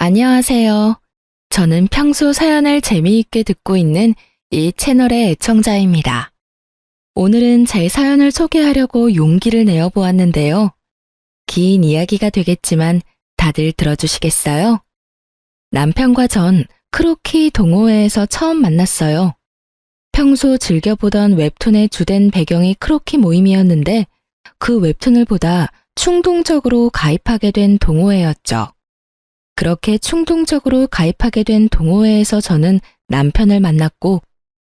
안녕하세요. 저는 평소 사연을 재미있게 듣고 있는 이 채널의 애청자입니다. 오늘은 제 사연을 소개하려고 용기를 내어 보았는데요. 긴 이야기가 되겠지만 다들 들어주시겠어요? 남편과 전 크로키 동호회에서 처음 만났어요. 평소 즐겨보던 웹툰의 주된 배경이 크로키 모임이었는데 그 웹툰을 보다 충동적으로 가입하게 된 동호회였죠. 그렇게 충동적으로 가입하게 된 동호회에서 저는 남편을 만났고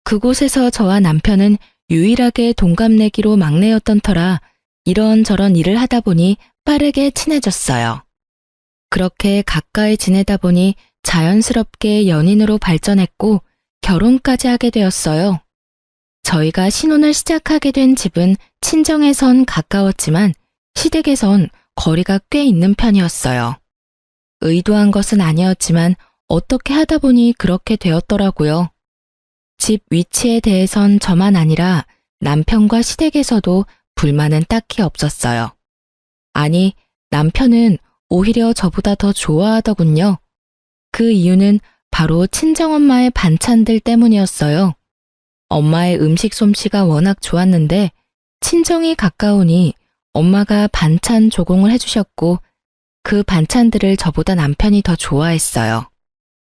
그곳에서 저와 남편은 유일하게 동갑내기로 막내였던 터라 이런저런 일을 하다 보니 빠르게 친해졌어요. 그렇게 가까이 지내다 보니 자연스럽게 연인으로 발전했고 결혼까지 하게 되었어요. 저희가 신혼을 시작하게 된 집은 친정에선 가까웠지만 시댁에선 거리가 꽤 있는 편이었어요. 의도한 것은 아니었지만 어떻게 하다 보니 그렇게 되었더라고요. 집 위치에 대해선 저만 아니라 남편과 시댁에서도 불만은 딱히 없었어요. 아니, 남편은 오히려 저보다 더 좋아하더군요. 그 이유는 바로 친정엄마의 반찬들 때문이었어요. 엄마의 음식 솜씨가 워낙 좋았는데 친정이 가까우니 엄마가 반찬 조공을 해주셨고 그 반찬들을 저보다 남편이 더 좋아했어요.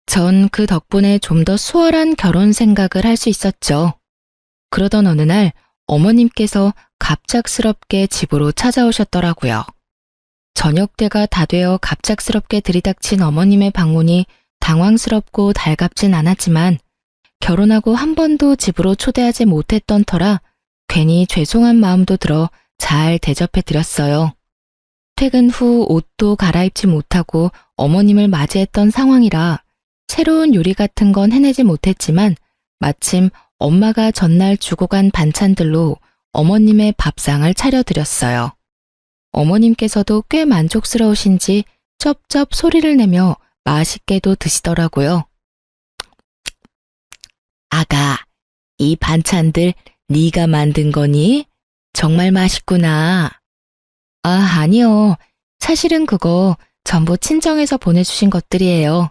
전 그 덕분에 좀 더 수월한 결혼 생각을 할 수 있었죠. 그러던 어느 날 어머님께서 갑작스럽게 집으로 찾아오셨더라고요. 저녁 때가 다 되어 갑작스럽게 들이닥친 어머님의 방문이 당황스럽고 달갑진 않았지만 결혼하고 한 번도 집으로 초대하지 못했던 터라 괜히 죄송한 마음도 들어 잘 대접해 드렸어요. 퇴근 후 옷도 갈아입지 못하고 어머님을 맞이했던 상황이라 새로운 요리 같은 건 해내지 못했지만 마침 엄마가 전날 주고 간 반찬들로 어머님의 밥상을 차려드렸어요. 어머님께서도 꽤 만족스러우신지 쩝쩝 소리를 내며 맛있게도 드시더라고요. 아가, 이 반찬들 네가 만든 거니? 정말 맛있구나. 아, 아니요. 사실은 그거 전부 친정에서 보내주신 것들이에요.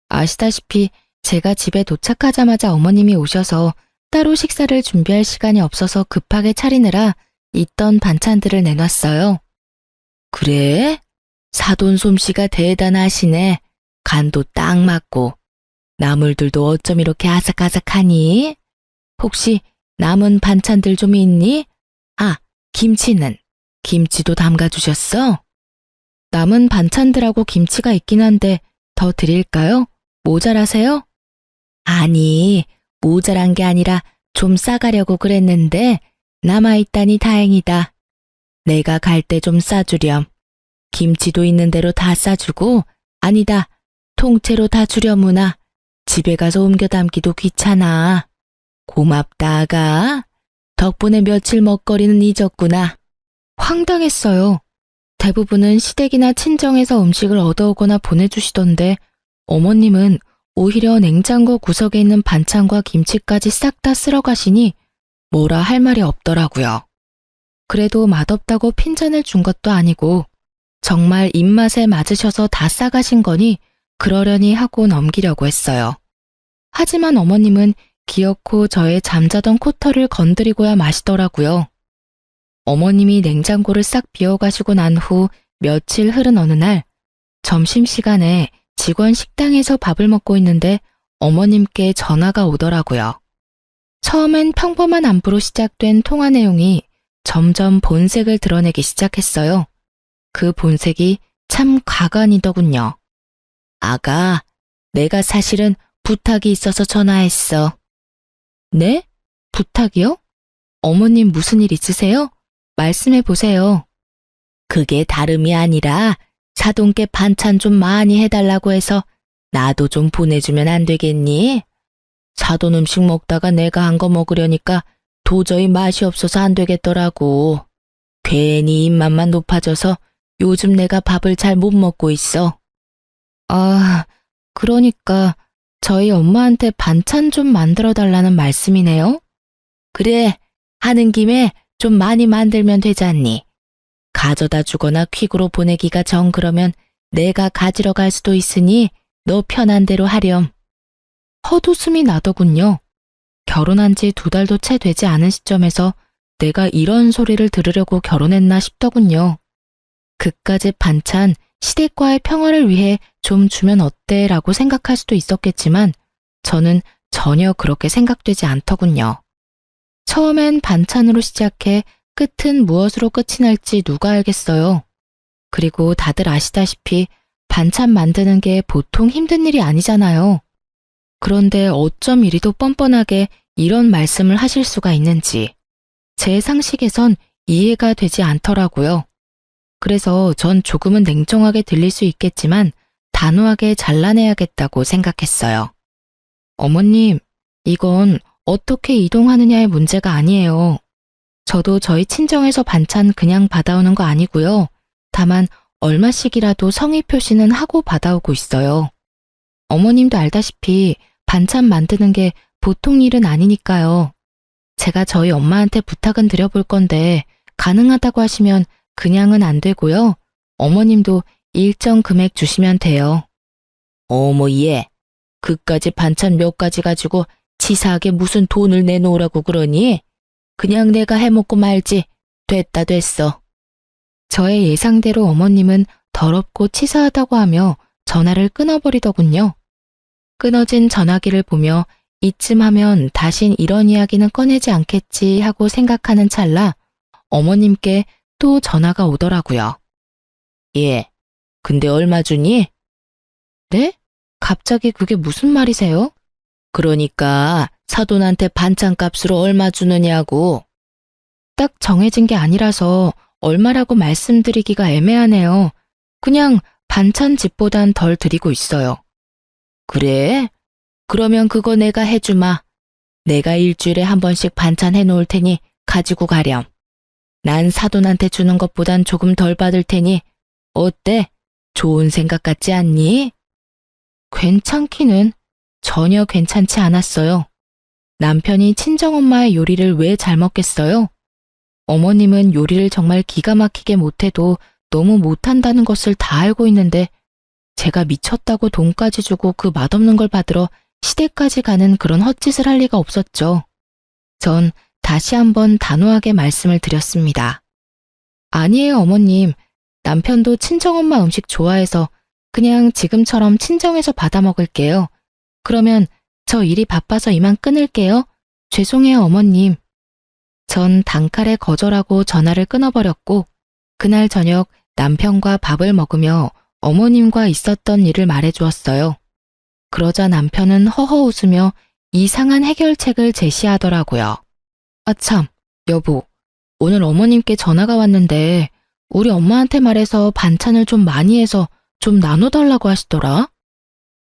아시다시피 제가 집에 도착하자마자 어머님이 오셔서 따로 식사를 준비할 시간이 없어서 급하게 차리느라 있던 반찬들을 내놨어요. 그래? 사돈 솜씨가 대단하시네. 간도 딱 맞고. 나물들도 어쩜 이렇게 아삭아삭하니? 혹시 남은 반찬들 좀 있니? 아, 김치는? 김치도 담가주셨어? 남은 반찬들하고 김치가 있긴 한데 더 드릴까요? 모자라세요? 아니, 모자란 게 아니라 좀 싸가려고 그랬는데 남아있다니 다행이다. 내가 갈 때 좀 싸주렴. 김치도 있는 대로 다 싸주고 아니다, 통째로 다 주려무나. 집에 가서 옮겨 담기도 귀찮아. 고맙다, 아가. 덕분에 며칠 먹거리는 잊었구나. 황당했어요. 대부분은 시댁이나 친정에서 음식을 얻어오거나 보내주시던데 어머님은 오히려 냉장고 구석에 있는 반찬과 김치까지 싹 다 쓸어 가시니 뭐라 할 말이 없더라고요. 그래도 맛없다고 핀잔을 준 것도 아니고 정말 입맛에 맞으셔서 다 싸가신 거니 그러려니 하고 넘기려고 했어요. 하지만 어머님은 기어코 저의 잠자던 코털을 건드리고야 마시더라고요. 어머님이 냉장고를 싹 비워가시고 난 후 며칠 흐른 어느 날 점심시간에 직원 식당에서 밥을 먹고 있는데 어머님께 전화가 오더라고요. 처음엔 평범한 안부로 시작된 통화 내용이 점점 본색을 드러내기 시작했어요. 그 본색이 참 과간이더군요. 아가, 내가 사실은 부탁이 있어서 전화했어. 네? 부탁이요? 어머님 무슨 일 있으세요? 말씀해 보세요. 그게 다름이 아니라 사돈께 반찬 좀 많이 해달라고 해서 나도 좀 보내주면 안 되겠니? 사돈 음식 먹다가 내가 한 거 먹으려니까 도저히 맛이 없어서 안 되겠더라고. 괜히 입맛만 높아져서 요즘 내가 밥을 잘 못 먹고 있어. 아, 그러니까 저희 엄마한테 반찬 좀 만들어 달라는 말씀이네요? 그래, 하는 김에 좀 많이 만들면 되잖니. 가져다 주거나 퀵으로 보내기가 정 그러면 내가 가지러 갈 수도 있으니 너 편한 대로 하렴. 헛웃음이 나더군요. 결혼한 지 2달도 채 되지 않은 시점에서 내가 이런 소리를 들으려고 결혼했나 싶더군요. 그깟집 반찬, 시댁과의 평화를 위해 좀 주면 어때? 라고 생각할 수도 있었겠지만 저는 전혀 그렇게 생각되지 않더군요. 처음엔 반찬으로 시작해 끝은 무엇으로 끝이 날지 누가 알겠어요. 그리고 다들 아시다시피 반찬 만드는 게 보통 힘든 일이 아니잖아요. 그런데 어쩜 이리도 뻔뻔하게 이런 말씀을 하실 수가 있는지 제 상식에선 이해가 되지 않더라고요. 그래서 전 조금은 냉정하게 들릴 수 있겠지만 단호하게 잘라내야겠다고 생각했어요. 어머님, 이건 어떻게 이동하느냐의 문제가 아니에요. 저도 저희 친정에서 반찬 그냥 받아오는 거 아니고요. 다만 얼마씩이라도 성의 표시는 하고 받아오고 있어요. 어머님도 알다시피 반찬 만드는 게 보통 일은 아니니까요. 제가 저희 엄마한테 부탁은 드려볼 건데 가능하다고 하시면 그냥은 안 되고요. 어머님도 일정 금액 주시면 돼요. 어머 얘, 그까지 반찬 몇 가지 가지고 치사하게 무슨 돈을 내놓으라고 그러니? 그냥 내가 해먹고 말지. 됐다 됐어. 저의 예상대로 어머님은 더럽고 치사하다고 하며 전화를 끊어버리더군요. 끊어진 전화기를 보며 이쯤 하면 다신 이런 이야기는 꺼내지 않겠지 하고 생각하는 찰나 어머님께 또 전화가 오더라고요. 예, 근데 얼마 주니? 네? 갑자기 그게 무슨 말이세요? 그러니까 사돈한테 반찬값으로 얼마 주느냐고. 딱 정해진 게 아니라서 얼마라고 말씀드리기가 애매하네요. 그냥 반찬집보단 덜 드리고 있어요. 그래? 그러면 그거 내가 해주마. 내가 일주일에 한 번씩 반찬 해놓을 테니 가지고 가렴. 난 사돈한테 주는 것보단 조금 덜 받을 테니 어때? 좋은 생각 같지 않니? 괜찮기는 전혀 괜찮지 않았어요. 남편이 친정엄마의 요리를 왜 잘 먹겠어요? 어머님은 요리를 정말 기가 막히게 못해도 너무 못한다는 것을 다 알고 있는데 제가 미쳤다고 돈까지 주고 그 맛없는 걸 받으러 시댁까지 가는 그런 헛짓을 할 리가 없었죠. 전 다시 한번 단호하게 말씀을 드렸습니다. 아니에요, 어머님. 남편도 친정엄마 음식 좋아해서 그냥 지금처럼 친정에서 받아 먹을게요. 그러면 저 일이 바빠서 이만 끊을게요. 죄송해요, 어머님. 전 단칼에 거절하고 전화를 끊어버렸고 그날 저녁 남편과 밥을 먹으며 어머님과 있었던 일을 말해주었어요. 그러자 남편은 허허 웃으며 이상한 해결책을 제시하더라고요. 아참, 여보, 오늘 어머님께 전화가 왔는데 우리 엄마한테 말해서 반찬을 좀 많이 해서 좀 나눠달라고 하시더라.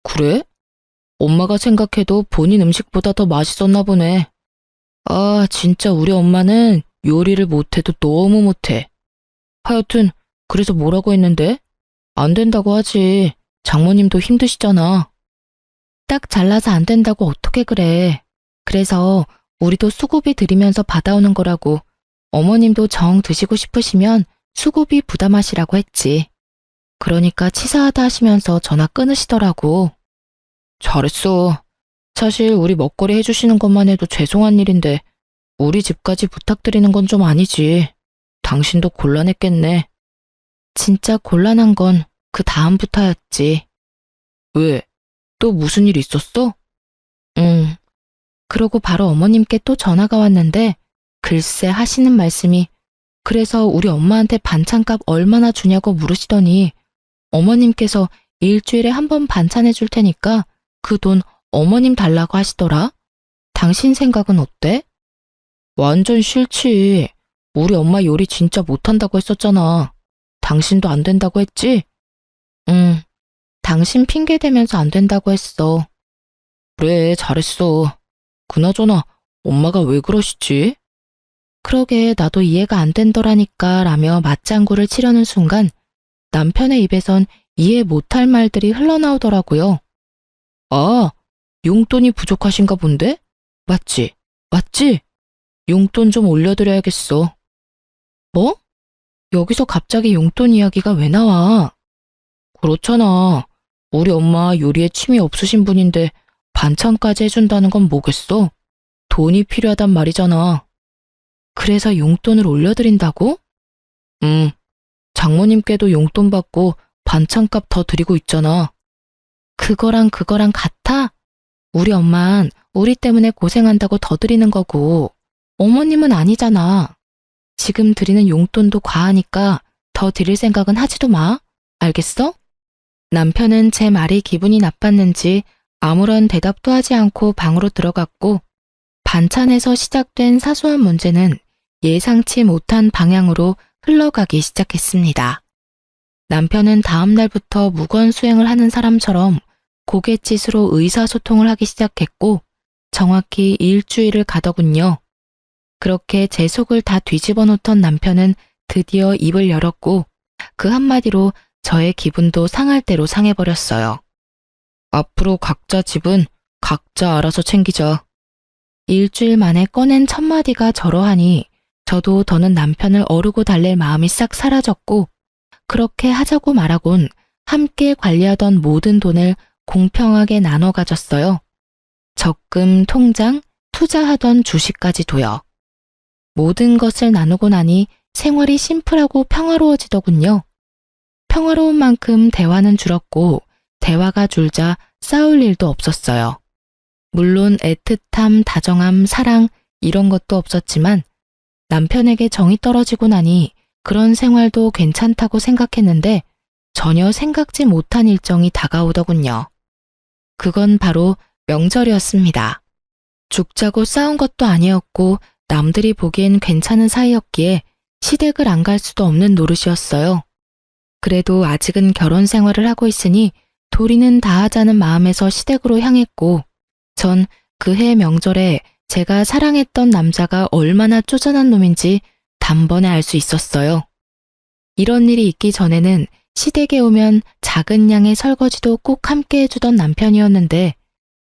그래? 엄마가 생각해도 본인 음식보다 더 맛있었나 보네. 아, 진짜 우리 엄마는 요리를 못해도 너무 못해. 하여튼 그래서 뭐라고 했는데? 안 된다고 하지. 장모님도 힘드시잖아. 딱 잘라서 안 된다고 어떻게 그래. 그래서 우리도 수고비 드리면서 받아오는 거라고. 어머님도 정 드시고 싶으시면 수고비 부담하시라고 했지. 그러니까 치사하다 하시면서 전화 끊으시더라고. 잘했어. 사실 우리 먹거리 해주시는 것만 해도 죄송한 일인데 우리 집까지 부탁드리는 건 좀 아니지. 당신도 곤란했겠네. 진짜 곤란한 건 그 다음부터였지. 왜? 또 무슨 일 있었어? 그러고 바로 어머님께 또 전화가 왔는데 글쎄 하시는 말씀이 그래서 우리 엄마한테 반찬값 얼마나 주냐고 물으시더니 어머님께서 일주일에 한 번 반찬해 줄 테니까 그 돈 어머님 달라고 하시더라. 당신 생각은 어때? 완전 싫지. 우리 엄마 요리 진짜 못한다고 했었잖아. 당신도 안 된다고 했지? 당신 핑계 대면서 안 된다고 했어. 그래, 잘했어. 그나저나 엄마가 왜 그러시지? 그러게 나도 이해가 안 된더라니까 라며 맞장구를 치려는 순간 남편의 입에선 이해 못할 말들이 흘러나오더라고요. 아, 용돈이 부족하신가 본데? 맞지? 맞지? 용돈 좀 올려드려야겠어. 뭐? 여기서 갑자기 용돈 이야기가 왜 나와? 그렇잖아. 우리 엄마 요리에 취미 없으신 분인데 반찬까지 해준다는 건 뭐겠어? 돈이 필요하단 말이잖아. 그래서 용돈을 올려드린다고? 장모님께도 용돈 받고 반찬값 더 드리고 있잖아. 그거랑 같아? 우리 엄만 우리 때문에 고생한다고 더 드리는 거고, 어머님은 아니잖아. 지금 드리는 용돈도 과하니까 더 드릴 생각은 하지도 마. 알겠어? 남편은 제 말이 기분이 나빴는지 아무런 대답도 하지 않고 방으로 들어갔고, 반찬에서 시작된 사소한 문제는 예상치 못한 방향으로 흘러가기 시작했습니다. 남편은 다음 날부터 무건 수행을 하는 사람처럼 고갯짓으로 의사소통을 하기 시작했고, 정확히 일주일을 가더군요. 그렇게 제 속을 다 뒤집어 놓던 남편은 드디어 입을 열었고, 그 한마디로 저의 기분도 상할 대로 상해버렸어요. 앞으로 각자 집은 각자 알아서 챙기자. 일주일 만에 꺼낸 첫마디가 저러하니 저도 더는 남편을 어르고 달랠 마음이 싹 사라졌고, 그렇게 하자고 말하곤 함께 관리하던 모든 돈을 공평하게 나눠 가졌어요. 적금, 통장, 투자하던 주식까지도요. 모든 것을 나누고 나니 생활이 심플하고 평화로워지더군요. 평화로운 만큼 대화는 줄었고, 대화가 줄자 싸울 일도 없었어요. 물론 애틋함, 다정함, 사랑 이런 것도 없었지만 남편에게 정이 떨어지고 나니 그런 생활도 괜찮다고 생각했는데 전혀 생각지 못한 일정이 다가오더군요. 그건 바로 명절이었습니다. 죽자고 싸운 것도 아니었고 남들이 보기엔 괜찮은 사이였기에 시댁을 안 갈 수도 없는 노릇이었어요. 그래도 아직은 결혼 생활을 하고 있으니 도리는 다하자는 마음에서 시댁으로 향했고, 전 그해 명절에 제가 사랑했던 남자가 얼마나 쪼잔한 놈인지 단번에 알 수 있었어요. 이런 일이 있기 전에는 시댁에 오면 작은 양의 설거지도 꼭 함께 해주던 남편이었는데,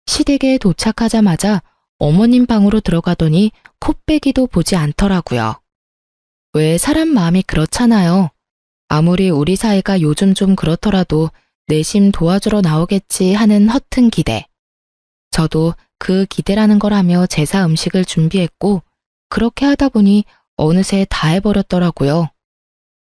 시댁에 도착하자마자 어머님 방으로 들어가더니 코빼기도 보지 않더라고요. 왜 사람 마음이 그렇잖아요. 아무리 우리 사이가 요즘 좀 그렇더라도 내심 도와주러 나오겠지 하는 허튼 기대. 저도 그 기대라는 걸 하며 제사 음식을 준비했고, 그렇게 하다 보니 어느새 다 해버렸더라고요.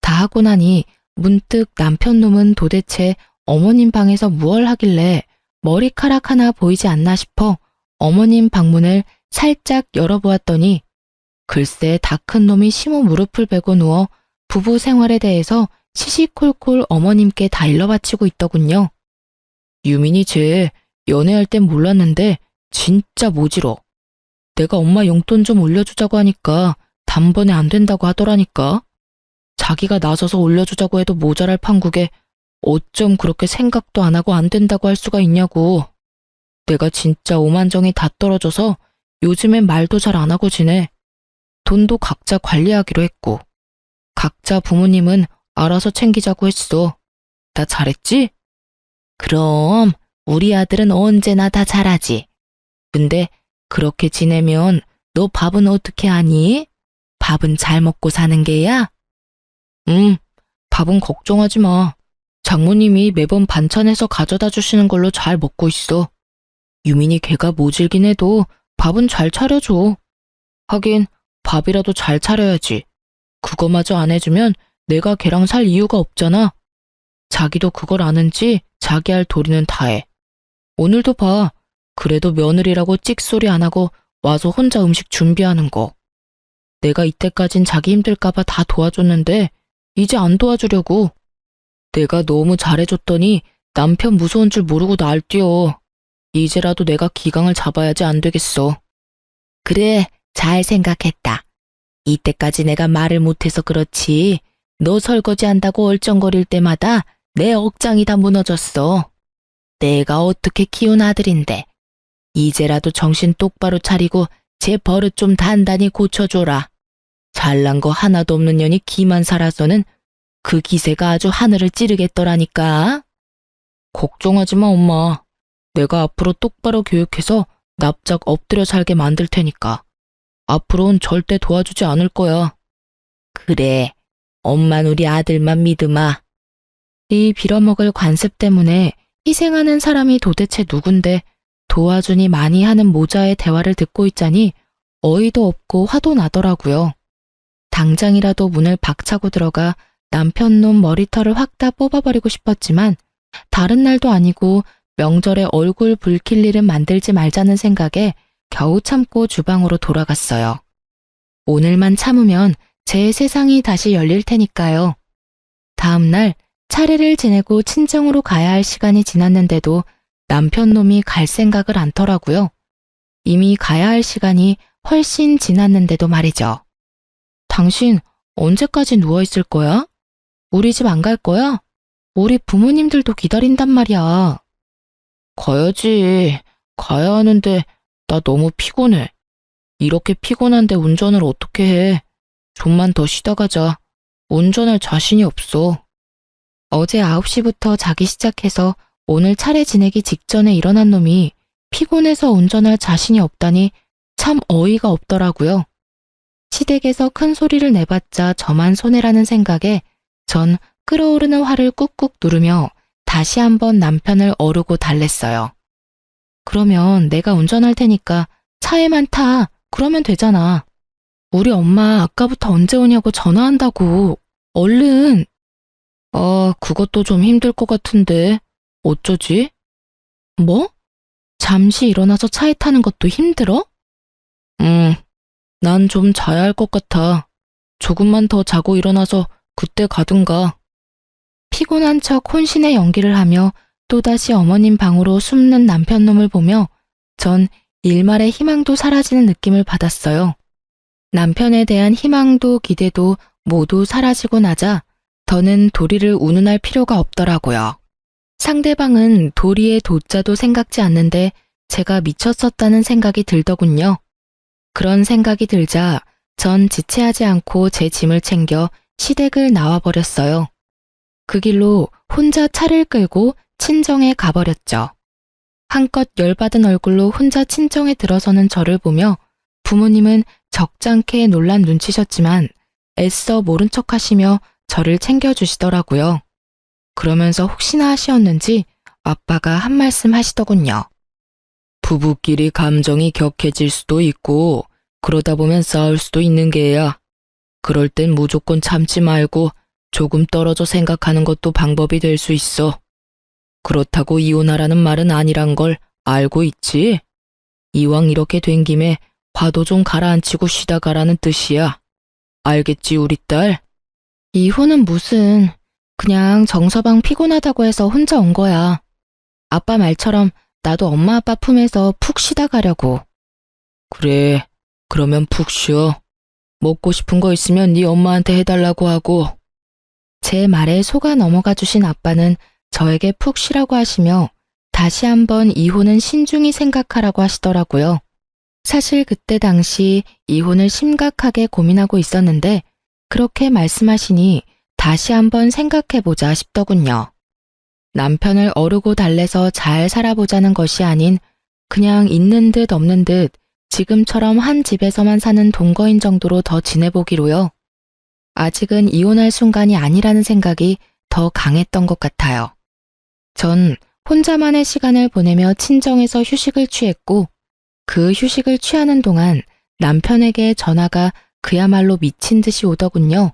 다 하고 나니 문득 남편 놈은 도대체 어머님 방에서 무얼 하길래 머리카락 하나 보이지 않나 싶어 어머님 방문을 살짝 열어보았더니, 글쎄 다 큰 놈이 심호 무릎을 베고 누워 부부 생활에 대해서 시시콜콜 어머님께 다 일러바치고 있더군요. 유민이 쟤 연애할 땐 몰랐는데 진짜 모질어. 내가 엄마 용돈 좀 올려주자고 하니까 단번에 안 된다고 하더라니까. 자기가 나서서 올려주자고 해도 모자랄 판국에 어쩜 그렇게 생각도 안 하고 안 된다고 할 수가 있냐고. 내가 진짜 오만정이 다 떨어져서 요즘엔 말도 잘 안 하고 지내. 돈도 각자 관리하기로 했고, 각자 부모님은 알아서 챙기자고 했어. 나 잘했지? 그럼 우리 아들은 언제나 다 잘하지. 근데 그렇게 지내면 너 밥은 어떻게 하니? 밥은 잘 먹고 사는 게야? 밥은 걱정하지 마. 장모님이 매번 반찬해서 가져다 주시는 걸로 잘 먹고 있어. 유민이 걔가 모질긴 해도 밥은 잘 차려줘. 하긴 밥이라도 잘 차려야지. 그거마저 안 해주면 내가 걔랑 살 이유가 없잖아. 자기도 그걸 아는지 자기 할 도리는 다 해. 오늘도 봐. 그래도 며느리라고 찍소리 안 하고 와서 혼자 음식 준비하는 거. 내가 이때까진 자기 힘들까봐 다 도와줬는데 이제 안 도와주려고. 내가 너무 잘해줬더니 남편 무서운 줄 모르고 날 뛰어. 이제라도 내가 기강을 잡아야지 안 되겠어. 그래, 잘 생각했다. 이때까지 내가 말을 못해서 그렇지. 너 설거지 한다고 얼쩡거릴 때마다 내 억장이 다 무너졌어. 내가 어떻게 키운 아들인데. 이제라도 정신 똑바로 차리고 제 버릇 좀 단단히 고쳐줘라. 잘난 거 하나도 없는 년이 기만 살아서는 그 기세가 아주 하늘을 찌르겠더라니까. 걱정하지 마, 엄마. 내가 앞으로 똑바로 교육해서 납작 엎드려 살게 만들 테니까. 앞으로는 절대 도와주지 않을 거야. 그래, 엄만 우리 아들만 믿으마. 이 빌어먹을 관습 때문에 희생하는 사람이 도대체 누군데 도와주니 많이 하는 모자의 대화를 듣고 있자니 어이도 없고 화도 나더라고요. 당장이라도 문을 박차고 들어가 남편놈 머리털을 확 다 뽑아버리고 싶었지만 다른 날도 아니고 명절에 얼굴 붉힐 일은 만들지 말자는 생각에 겨우 참고 주방으로 돌아갔어요. 오늘만 참으면 제 세상이 다시 열릴 테니까요. 다음 날 차례를 지내고 친정으로 가야 할 시간이 지났는데도 남편놈이 갈 생각을 않더라고요. 이미 가야 할 시간이 훨씬 지났는데도 말이죠. 당신 언제까지 누워있을 거야? 우리 집 안 갈 거야? 우리 부모님들도 기다린단 말이야. 가야지. 가야 하는데 나 너무 피곤해. 이렇게 피곤한데 운전을 어떻게 해? 좀만 더 쉬다 가자. 운전할 자신이 없어. 어제 9시부터 자기 시작해서 오늘 차례 지내기 직전에 일어난 놈이 피곤해서 운전할 자신이 없다니 참 어이가 없더라고요. 시댁에서 큰 소리를 내봤자 저만 손해라는 생각에 전 끓어오르는 화를 꾹꾹 누르며 다시 한번 남편을 어르고 달랬어요. 그러면 내가 운전할 테니까 차에만 타. 그러면 되잖아. 우리 엄마 아까부터 언제 오냐고 전화한다고. 얼른. 그것도 좀 힘들 것 같은데. 어쩌지? 뭐? 잠시 일어나서 차에 타는 것도 힘들어? 난 좀 자야 할 것 같아. 조금만 더 자고 일어나서 그때 가든가. 피곤한 척 혼신의 연기를 하며 또다시 어머님 방으로 숨는 남편놈을 보며 전 일말의 희망도 사라지는 느낌을 받았어요. 남편에 대한 희망도 기대도 모두 사라지고 나자 더는 도리를 운운할 필요가 없더라고요. 상대방은 도리의 도자도 생각지 않는데 제가 미쳤었다는 생각이 들더군요. 그런 생각이 들자 전 지체하지 않고 제 짐을 챙겨 시댁을 나와버렸어요. 그 길로 혼자 차를 끌고 친정에 가버렸죠. 한껏 열받은 얼굴로 혼자 친정에 들어서는 저를 보며 부모님은 적잖게 놀란 눈치셨지만 애써 모른 척 하시며 저를 챙겨주시더라고요. 그러면서 혹시나 하시었는지 아빠가 한 말씀 하시더군요. 부부끼리 감정이 격해질 수도 있고 그러다 보면 싸울 수도 있는 게야. 그럴 땐 무조건 참지 말고 조금 떨어져 생각하는 것도 방법이 될 수 있어. 그렇다고 이혼하라는 말은 아니란 걸 알고 있지? 이왕 이렇게 된 김에 화도 좀 가라앉히고 쉬다 가라는 뜻이야. 알겠지, 우리 딸? 이혼은 무슨, 그냥 정서방 피곤하다고 해서 혼자 온 거야. 아빠 말처럼 나도 엄마 아빠 품에서 푹 쉬다 가려고. 그래, 그러면 푹 쉬어. 먹고 싶은 거 있으면 네 엄마한테 해달라고 하고. 제 말에 속아 넘어가 주신 아빠는 저에게 푹 쉬라고 하시며 다시 한번 이혼은 신중히 생각하라고 하시더라고요. 사실 그때 당시 이혼을 심각하게 고민하고 있었는데 그렇게 말씀하시니 다시 한번 생각해보자 싶더군요. 남편을 어르고 달래서 잘 살아보자는 것이 아닌 그냥 있는 듯 없는 듯 지금처럼 한 집에서만 사는 동거인 정도로 더 지내보기로요. 아직은 이혼할 순간이 아니라는 생각이 더 강했던 것 같아요. 전 혼자만의 시간을 보내며 친정에서 휴식을 취했고 그 휴식을 취하는 동안 남편에게 전화가 그야말로 미친 듯이 오더군요.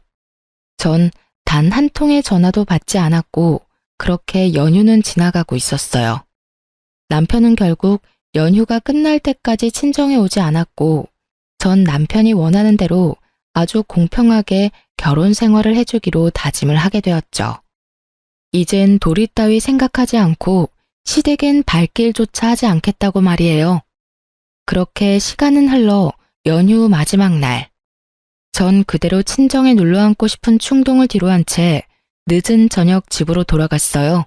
전 단 한 통의 전화도 받지 않았고 그렇게 연휴는 지나가고 있었어요. 남편은 결국 연휴가 끝날 때까지 친정에 오지 않았고 전 남편이 원하는 대로 아주 공평하게 결혼 생활을 해주기로 다짐을 하게 되었죠. 이젠 도리 따위 생각하지 않고 시댁엔 발길조차 하지 않겠다고 말이에요. 그렇게 시간은 흘러 연휴 마지막 날. 전 그대로 친정에 눌러앉고 싶은 충동을 뒤로한 채 늦은 저녁 집으로 돌아갔어요.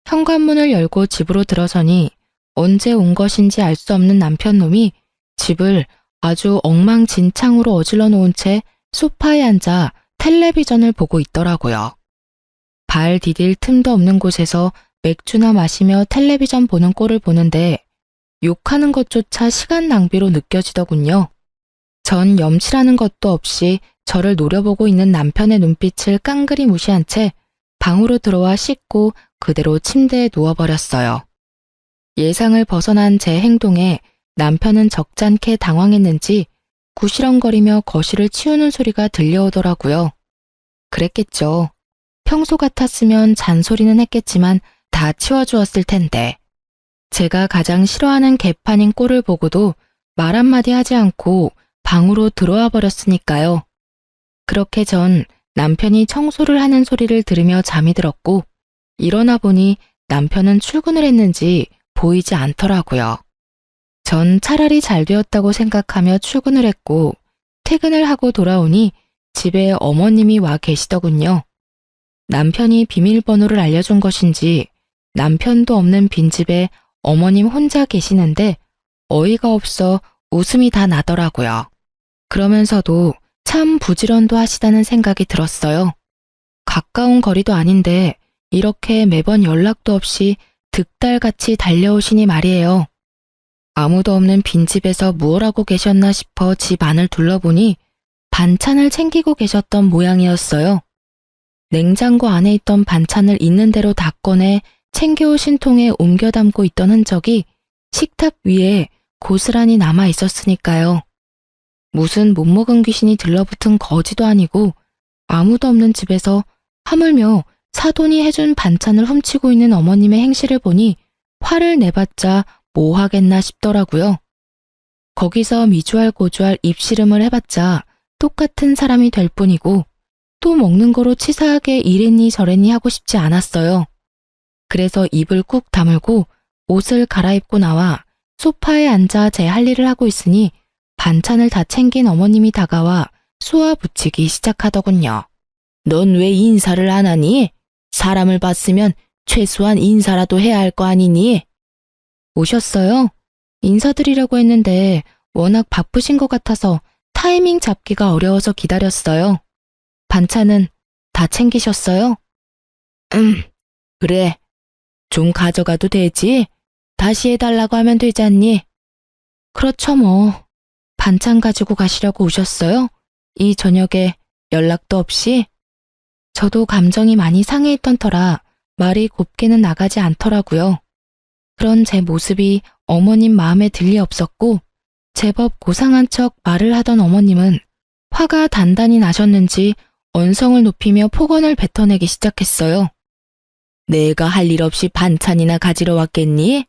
현관문을 열고 집으로 들어서니 언제 온 것인지 알 수 없는 남편놈이 집을 아주 엉망진창으로 어질러 놓은 채 소파에 앉아 텔레비전을 보고 있더라고요. 발 디딜 틈도 없는 곳에서 맥주나 마시며 텔레비전 보는 꼴을 보는데 욕하는 것조차 시간 낭비로 느껴지더군요. 전 염치라는 것도 없이 저를 노려보고 있는 남편의 눈빛을 깡그리 무시한 채 방으로 들어와 씻고 그대로 침대에 누워버렸어요. 예상을 벗어난 제 행동에 남편은 적잖게 당황했는지 구시렁거리며 거실을 치우는 소리가 들려오더라고요. 그랬겠죠. 평소 같았으면 잔소리는 했겠지만 다 치워주었을 텐데. 제가 가장 싫어하는 개판인 꼴을 보고도 말 한마디 하지 않고 방으로 들어와 버렸으니까요. 그렇게 전 남편이 청소를 하는 소리를 들으며 잠이 들었고 일어나 보니 남편은 출근을 했는지 보이지 않더라고요. 전 차라리 잘 되었다고 생각하며 출근을 했고 퇴근을 하고 돌아오니 집에 어머님이 와 계시더군요. 남편이 비밀번호를 알려준 것인지 남편도 없는 빈집에 어머님 혼자 계시는데 어이가 없어 웃음이 다 나더라고요. 그러면서도 참 부지런도 하시다는 생각이 들었어요. 가까운 거리도 아닌데 이렇게 매번 연락도 없이 득달같이 달려오시니 말이에요. 아무도 없는 빈집에서 무얼 하고 계셨나 싶어 집 안을 둘러보니 반찬을 챙기고 계셨던 모양이었어요. 냉장고 안에 있던 반찬을 있는 대로 다 꺼내 챙겨오신 통에 옮겨 담고 있던 흔적이 식탁 위에 고스란히 남아 있었으니까요. 무슨 못 먹은 귀신이 들러붙은 거지도 아니고 아무도 없는 집에서 하물며 사돈이 해준 반찬을 훔치고 있는 어머님의 행실을 보니 화를 내봤자 뭐 하겠나 싶더라고요. 거기서 미주알 고주알 입씨름을 해봤자 똑같은 사람이 될 뿐이고 또 먹는 거로 치사하게 이랬니 저랬니 하고 싶지 않았어요. 그래서 입을 꾹 다물고 옷을 갈아입고 나와 소파에 앉아 제 할 일을 하고 있으니 반찬을 다 챙긴 어머님이 다가와 쏘아붙이기 시작하더군요. 넌 왜 인사를 안 하니? 사람을 봤으면 최소한 인사라도 해야 할 거 아니니? 오셨어요? 인사드리려고 했는데 워낙 바쁘신 것 같아서 타이밍 잡기가 어려워서 기다렸어요. 반찬은 다 챙기셨어요? 그래. 좀 가져가도 되지? 다시 해달라고 하면 되지 않니? 그렇죠 뭐. 반찬 가지고 가시려고 오셨어요? 이 저녁에 연락도 없이? 저도 감정이 많이 상해있던 터라 말이 곱게는 나가지 않더라고요. 그런 제 모습이 어머님 마음에 들 리 없었고 제법 고상한 척 말을 하던 어머님은 화가 단단히 나셨는지 언성을 높이며 폭언을 뱉어내기 시작했어요. 내가 할 일 없이 반찬이나 가지러 왔겠니?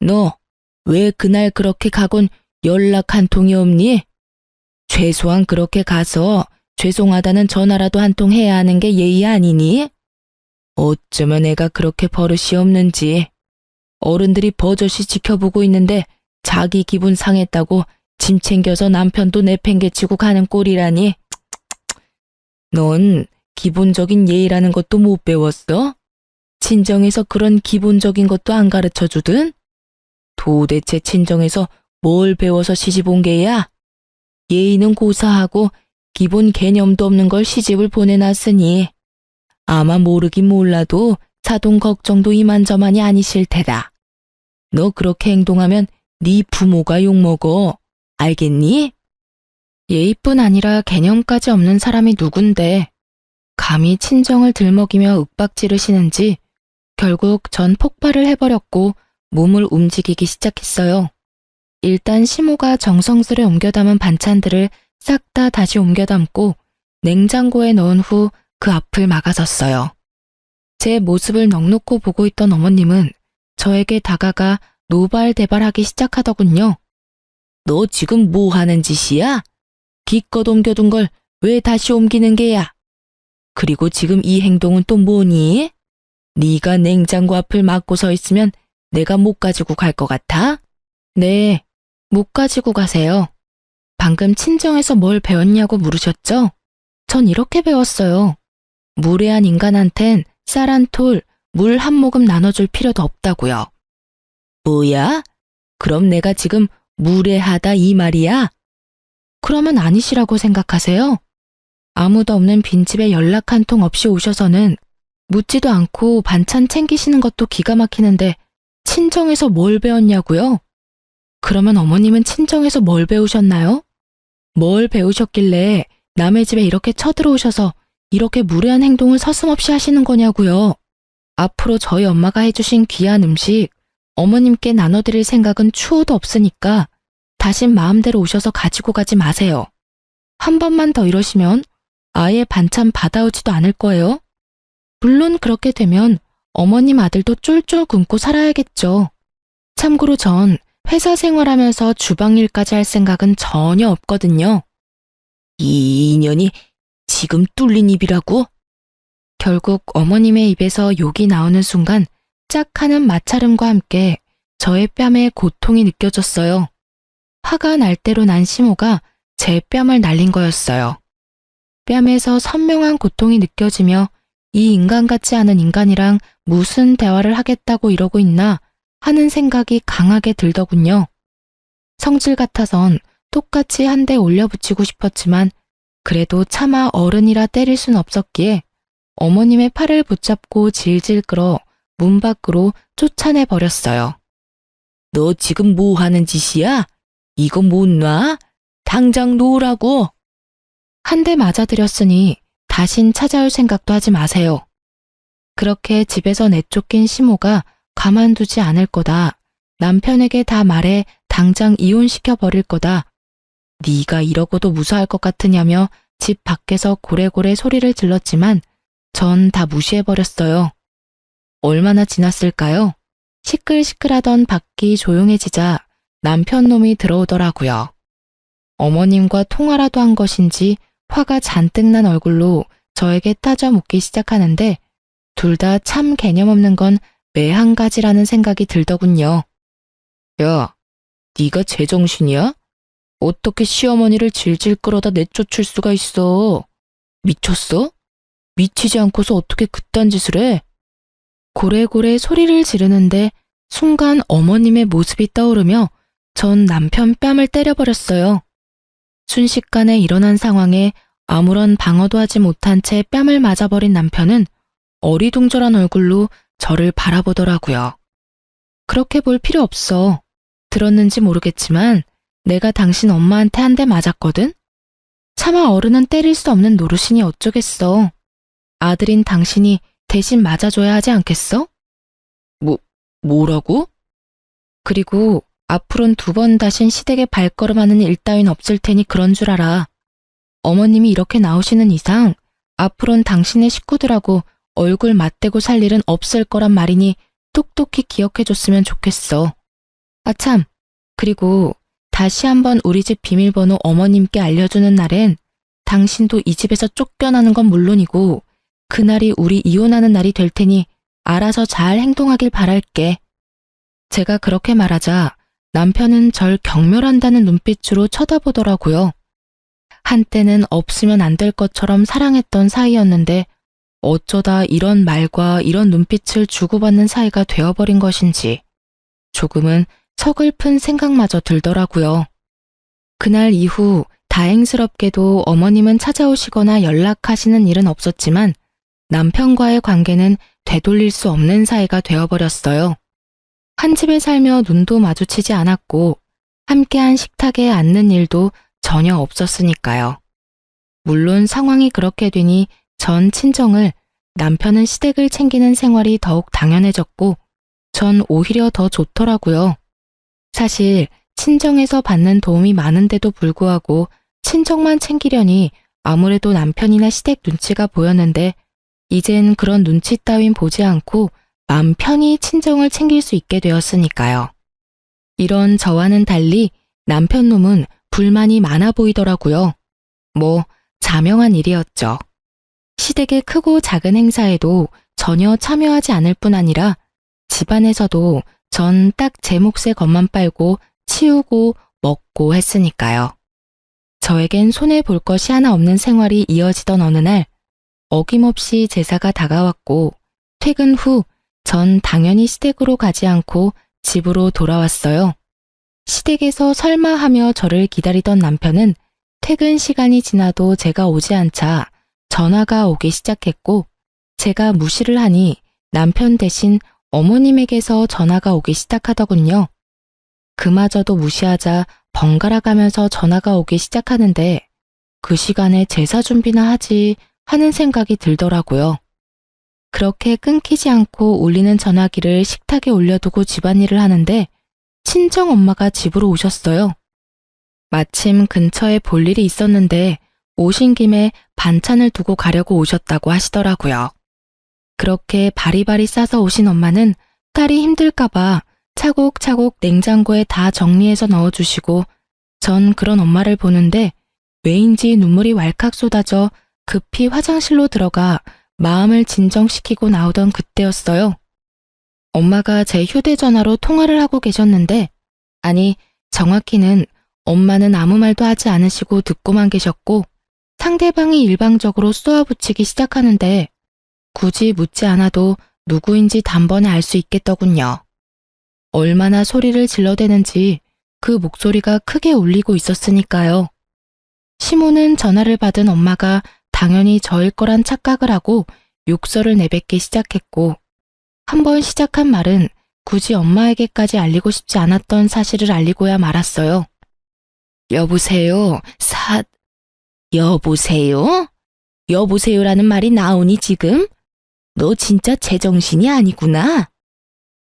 너 왜 그날 그렇게 가곤 연락 한 통이 없니? 최소한 그렇게 가서 죄송하다는 전화라도 한 통 해야 하는 게 예의 아니니? 어쩌면 애가 그렇게 버릇이 없는지. 어른들이 버젓이 지켜보고 있는데 자기 기분 상했다고 짐 챙겨서 남편도 내팽개치고 가는 꼴이라니. 넌 기본적인 예의라는 것도 못 배웠어? 친정에서 그런 기본적인 것도 안 가르쳐주든? 도대체 친정에서 뭘 배워서 시집 온 게야? 예의는 고사하고 기본 개념도 없는 걸 시집을 보내놨으니 아마 모르긴 몰라도 사돈 걱정도 이만저만이 아니실 테다. 너 그렇게 행동하면 네 부모가 욕먹어. 알겠니? 예의뿐 아니라 개념까지 없는 사람이 누군데 감히 친정을 들먹이며 윽박지르시는지 결국 전 폭발을 해버렸고 몸을 움직이기 시작했어요. 일단 시모가 정성스레 옮겨 담은 반찬들을 싹 다 다시 옮겨 담고 냉장고에 넣은 후 그 앞을 막아섰어요. 제 모습을 넋놓고 보고 있던 어머님은 저에게 다가가 노발대발하기 시작하더군요. 너 지금 뭐 하는 짓이야? 기껏 옮겨둔 걸 왜 다시 옮기는 게야? 그리고 지금 이 행동은 또 뭐니? 네가 냉장고 앞을 막고 서 있으면 내가 못 가지고 갈 것 같아? 네, 못 가지고 가세요. 방금 친정에서 뭘 배웠냐고 물으셨죠? 전 이렇게 배웠어요. 무례한 인간한텐 쌀 한 톨, 물 한 모금 나눠줄 필요도 없다고요. 뭐야? 그럼 내가 지금 무례하다 이 말이야? 그러면 아니시라고 생각하세요? 아무도 없는 빈집에 연락 한 통 없이 오셔서는 묻지도 않고 반찬 챙기시는 것도 기가 막히는데 친정에서 뭘 배웠냐고요? 그러면 어머님은 친정에서 뭘 배우셨나요? 뭘 배우셨길래 남의 집에 이렇게 쳐들어오셔서 이렇게 무례한 행동을 서슴없이 하시는 거냐고요? 앞으로 저희 엄마가 해주신 귀한 음식 어머님께 나눠드릴 생각은 추호도 없으니까 다신 마음대로 오셔서 가지고 가지 마세요. 한 번만 더 이러시면 아예 반찬 받아오지도 않을 거예요. 물론 그렇게 되면 어머님 아들도 쫄쫄 굶고 살아야겠죠. 참고로 전 회사 생활하면서 주방 일까지 할 생각은 전혀 없거든요. 이 인연이 지금 뚫린 입이라고? 결국 어머님의 입에서 욕이 나오는 순간 짝 하는 마찰음과 함께 저의 뺨에 고통이 느껴졌어요. 화가 날 대로 난 심호가 제 뺨을 날린 거였어요. 뺨에서 선명한 고통이 느껴지며 이 인간 같지 않은 인간이랑 무슨 대화를 하겠다고 이러고 있나 하는 생각이 강하게 들더군요. 성질 같아선 똑같이 한 대 올려붙이고 싶었지만 그래도 차마 어른이라 때릴 순 없었기에 어머님의 팔을 붙잡고 질질 끌어 문 밖으로 쫓아내 버렸어요. 너 지금 뭐 하는 짓이야? 이거 못 놔? 당장 놓으라고. 한 대 맞아드렸으니 다신 찾아올 생각도 하지 마세요. 그렇게 집에서 내쫓긴 심호가 가만두지 않을 거다. 남편에게 다 말해 당장 이혼시켜 버릴 거다. 네가 이러고도 무사할 것 같으냐며 집 밖에서 고래고래 소리를 질렀지만 전 다 무시해버렸어요. 얼마나 지났을까요? 시끌시끌하던 밖이 조용해지자 남편 놈이 들어오더라고요. 어머님과 통화라도 한 것인지 화가 잔뜩 난 얼굴로 저에게 따져 묻기 시작하는데 둘 다 참 개념 없는 건 매 한 가지라는 생각이 들더군요. 야, 네가 제정신이야? 어떻게 시어머니를 질질 끌어다 내쫓을 수가 있어? 미쳤어? 미치지 않고서 어떻게 그딴 짓을 해? 고래고래 소리를 지르는데 순간 어머님의 모습이 떠오르며 전 남편 뺨을 때려버렸어요. 순식간에 일어난 상황에 아무런 방어도 하지 못한 채 뺨을 맞아버린 남편은 어리둥절한 얼굴로 저를 바라보더라고요. 그렇게 볼 필요 없어. 들었는지 모르겠지만 내가 당신 엄마한테 한 대 맞았거든? 차마 어른은 때릴 수 없는 노릇이니 어쩌겠어. 아들인 당신이 대신 맞아줘야 하지 않겠어? 뭐라고? 그리고 앞으론 2번 다신 시댁에 발걸음하는 일 따윈 없을 테니 그런 줄 알아. 어머님이 이렇게 나오시는 이상 앞으론 당신의 식구들하고 얼굴 맞대고 살 일은 없을 거란 말이니 똑똑히 기억해줬으면 좋겠어. 아참, 그리고 다시 한번 우리 집 비밀번호 어머님께 알려주는 날엔 당신도 이 집에서 쫓겨나는 건 물론이고 그날이 우리 이혼하는 날이 될 테니 알아서 잘 행동하길 바랄게. 제가 그렇게 말하자 남편은 절 경멸한다는 눈빛으로 쳐다보더라고요. 한때는 없으면 안 될 것처럼 사랑했던 사이였는데 어쩌다 이런 말과 이런 눈빛을 주고받는 사이가 되어버린 것인지 조금은 서글픈 생각마저 들더라고요. 그날 이후 다행스럽게도 어머님은 찾아오시거나 연락하시는 일은 없었지만 남편과의 관계는 되돌릴 수 없는 사이가 되어버렸어요. 한 집에 살며 눈도 마주치지 않았고 함께한 식탁에 앉는 일도 전혀 없었으니까요. 물론 상황이 그렇게 되니 전 친정을, 남편은 시댁을 챙기는 생활이 더욱 당연해졌고 전 오히려 더 좋더라고요. 사실 친정에서 받는 도움이 많은데도 불구하고 친정만 챙기려니 아무래도 남편이나 시댁 눈치가 보였는데 이젠 그런 눈치 따윈 보지 않고 마음 편히 친정을 챙길 수 있게 되었으니까요. 이런 저와는 달리 남편 놈은 불만이 많아 보이더라고요. 자명한 일이었죠. 시댁의 크고 작은 행사에도 전혀 참여하지 않을 뿐 아니라 집안에서도 전 딱 제 몫의 것만 빨고 치우고 먹고 했으니까요. 저에겐 손해볼 것이 하나 없는 생활이 이어지던 어느 날 어김없이 제사가 다가왔고 퇴근 후 전 당연히 시댁으로 가지 않고 집으로 돌아왔어요. 시댁에서 설마 하며 저를 기다리던 남편은 퇴근 시간이 지나도 제가 오지 않자 전화가 오기 시작했고 제가 무시를 하니 남편 대신 어머님에게서 전화가 오기 시작하더군요. 그마저도 무시하자 번갈아 가면서 전화가 오기 시작하는데 그 시간에 제사 준비나 하지 하는 생각이 들더라고요. 그렇게 끊기지 않고 울리는 전화기를 식탁에 올려두고 집안일을 하는데 친정 엄마가 집으로 오셨어요. 마침 근처에 볼 일이 있었는데 오신 김에 반찬을 두고 가려고 오셨다고 하시더라고요. 그렇게 바리바리 싸서 오신 엄마는 딸이 힘들까봐 차곡차곡 냉장고에 다 정리해서 넣어주시고 전 그런 엄마를 보는데 왜인지 눈물이 왈칵 쏟아져 급히 화장실로 들어가 마음을 진정시키고 나오던 그때였어요. 엄마가 제 휴대전화로 통화를 하고 계셨는데, 아니, 정확히는 엄마는 아무 말도 하지 않으시고 듣고만 계셨고 상대방이 일방적으로 쏘아붙이기 시작하는데 굳이 묻지 않아도 누구인지 단번에 알 수 있겠더군요. 얼마나 소리를 질러대는지 그 목소리가 크게 울리고 있었으니까요. 시모는 전화를 받은 엄마가 당연히 저일 거란 착각을 하고 욕설을 내뱉기 시작했고 한 번 시작한 말은 굳이 엄마에게까지 알리고 싶지 않았던 사실을 알리고야 말았어요. 여보세요? 여보세요? 여보세요라는 말이 나오니 지금? 너 진짜 제정신이 아니구나.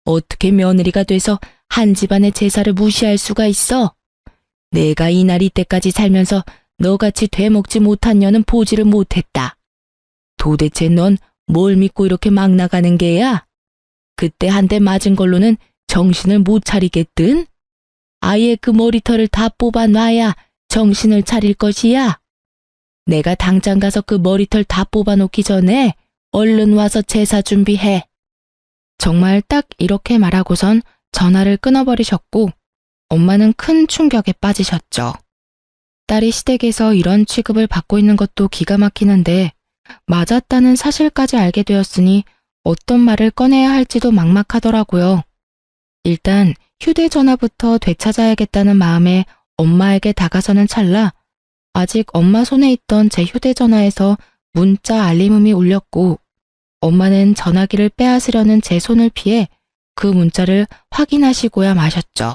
어떻게 며느리가 돼서 한 집안의 제사를 무시할 수가 있어? 내가 이날 이때까지 살면서 너같이 되먹지 못한 년은 보지를 못했다. 도대체 넌 뭘 믿고 이렇게 막 나가는 게야? 그때 한 대 맞은 걸로는 정신을 못 차리겠든? 아예 그 머리털을 다 뽑아놔야 정신을 차릴 것이야. 내가 당장 가서 그 머리털 다 뽑아놓기 전에 얼른 와서 제사 준비해. 정말 딱 이렇게 말하고선 전화를 끊어버리셨고 엄마는 큰 충격에 빠지셨죠. 딸이 시댁에서 이런 취급을 받고 있는 것도 기가 막히는데 맞았다는 사실까지 알게 되었으니 어떤 말을 꺼내야 할지도 막막하더라고요. 일단 휴대전화부터 되찾아야겠다는 마음에 엄마에게 다가서는 찰나 아직 엄마 손에 있던 제 휴대전화에서 문자 알림음이 울렸고 엄마는 전화기를 빼앗으려는 제 손을 피해 그 문자를 확인하시고야 마셨죠.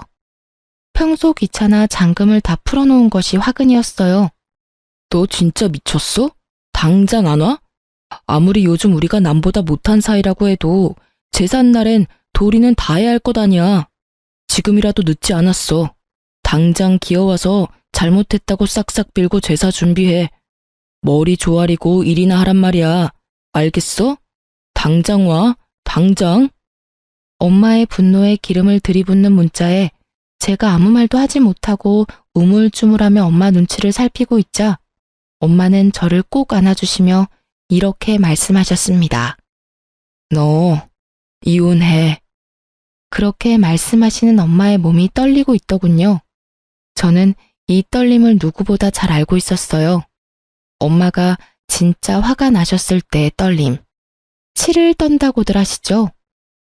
평소 귀찮아 잔금을 다 풀어놓은 것이 화근이었어요. 너 진짜 미쳤어? 당장 안 와? 아무리 요즘 우리가 남보다 못한 사이라고 해도 제삿날엔 도리는 다 해야 할 것 아니야. 지금이라도 늦지 않았어. 당장 기어와서 잘못했다고 싹싹 빌고 제사 준비해. 머리 조아리고 일이나 하란 말이야. 알겠어? 당장 와. 당장. 엄마의 분노에 기름을 들이붓는 문자에 제가 아무 말도 하지 못하고 우물쭈물하며 엄마 눈치를 살피고 있자 엄마는 저를 꼭 안아주시며 이렇게 말씀하셨습니다. 너 이혼해. 그렇게 말씀하시는 엄마의 몸이 떨리고 있더군요. 저는 이 떨림을 누구보다 잘 알고 있었어요. 엄마가 진짜 화가 나셨을 때의 떨림. 치를 떤다고들 하시죠?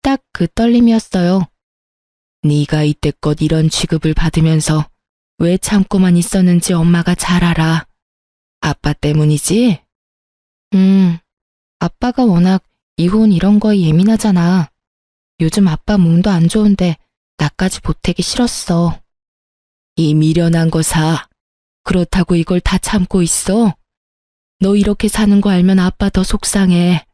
딱 그 떨림이었어요. 네가 이때껏 이런 취급을 받으면서 왜 참고만 있었는지 엄마가 잘 알아. 아빠 때문이지? 아빠가 워낙 이혼 이런 거에 예민하잖아. 요즘 아빠 몸도 안 좋은데 나까지 보태기 싫었어. 이 미련한 거 사. 그렇다고 이걸 다 참고 있어? 너 이렇게 사는 거 알면 아빠 더 속상해.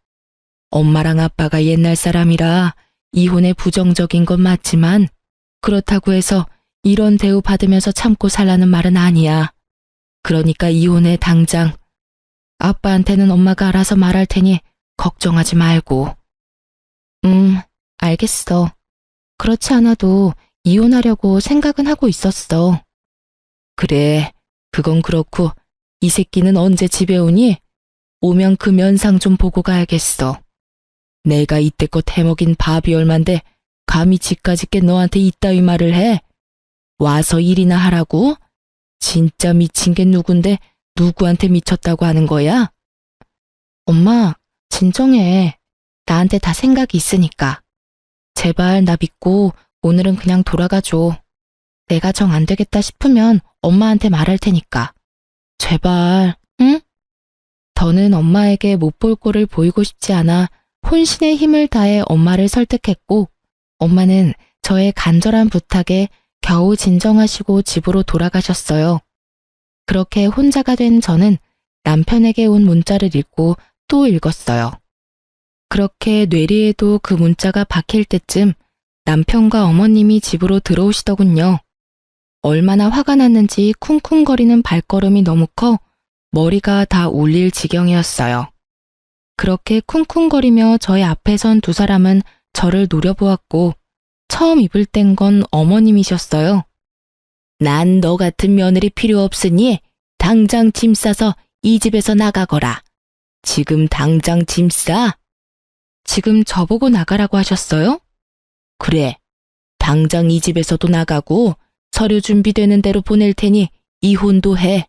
엄마랑 아빠가 옛날 사람이라 이혼에 부정적인 건 맞지만 그렇다고 해서 이런 대우 받으면서 참고 살라는 말은 아니야. 그러니까 이혼해 당장. 아빠한테는 엄마가 알아서 말할 테니 걱정하지 말고. 알겠어. 그렇지 않아도 이혼하려고 생각은 하고 있었어. 그래, 그건 그렇고 이 새끼는 언제 집에 오니? 오면 그 면상 좀 보고 가야겠어. 내가 이때껏 해먹인 밥이 얼만데 감히 집까지 게 너한테 이따위 말을 해? 와서 일이나 하라고? 진짜 미친 게 누군데 누구한테 미쳤다고 하는 거야? 엄마, 진정해. 나한테 다 생각이 있으니까. 제발 나 믿고 오늘은 그냥 돌아가줘. 내가 정 안 되겠다 싶으면 엄마한테 말할 테니까. 제발, 응? 더는 엄마에게 못 볼 꼴을 보이고 싶지 않아 혼신의 힘을 다해 엄마를 설득했고 엄마는 저의 간절한 부탁에 겨우 진정하시고 집으로 돌아가셨어요. 그렇게 혼자가 된 저는 남편에게 온 문자를 읽고 또 읽었어요. 그렇게 뇌리에도 그 문자가 박힐 때쯤 남편과 어머님이 집으로 들어오시더군요. 얼마나 화가 났는지 쿵쿵거리는 발걸음이 너무 커 머리가 다 울릴 지경이었어요. 그렇게 쿵쿵거리며 저의 앞에 선 두 사람은 저를 노려보았고 처음 입을 뗀 건 어머님이셨어요. 난 너 같은 며느리 필요 없으니 당장 짐 싸서 이 집에서 나가거라. 지금 당장 짐 싸. 지금 저보고 나가라고 하셨어요? 그래. 당장 이 집에서도 나가고 서류 준비되는 대로 보낼 테니 이혼도 해.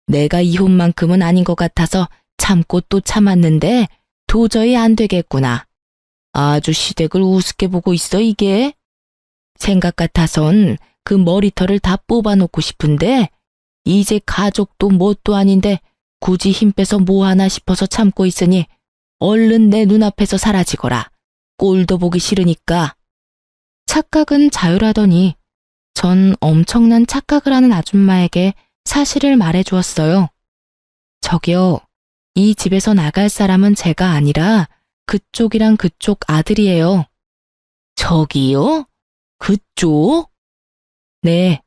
내가 이혼만큼은 아닌 것 같아서 참고 또 참았는데 도저히 안 되겠구나. 아주 시댁을 우습게 보고 있어 이게. 생각 같아선 그 머리털을 다 뽑아놓고 싶은데 이제 가족도 뭣도 아닌데 굳이 힘 빼서 뭐 하나 싶어서 참고 있으니 얼른 내 눈앞에서 사라지거라. 꼴도 보기 싫으니까. 착각은 자유라더니 전 엄청난 착각을 하는 아줌마에게 사실을 말해주었어요. 저기요, 이 집에서 나갈 사람은 제가 아니라 그쪽이랑 그쪽 아들이에요. 저기요? 그쪽? 네,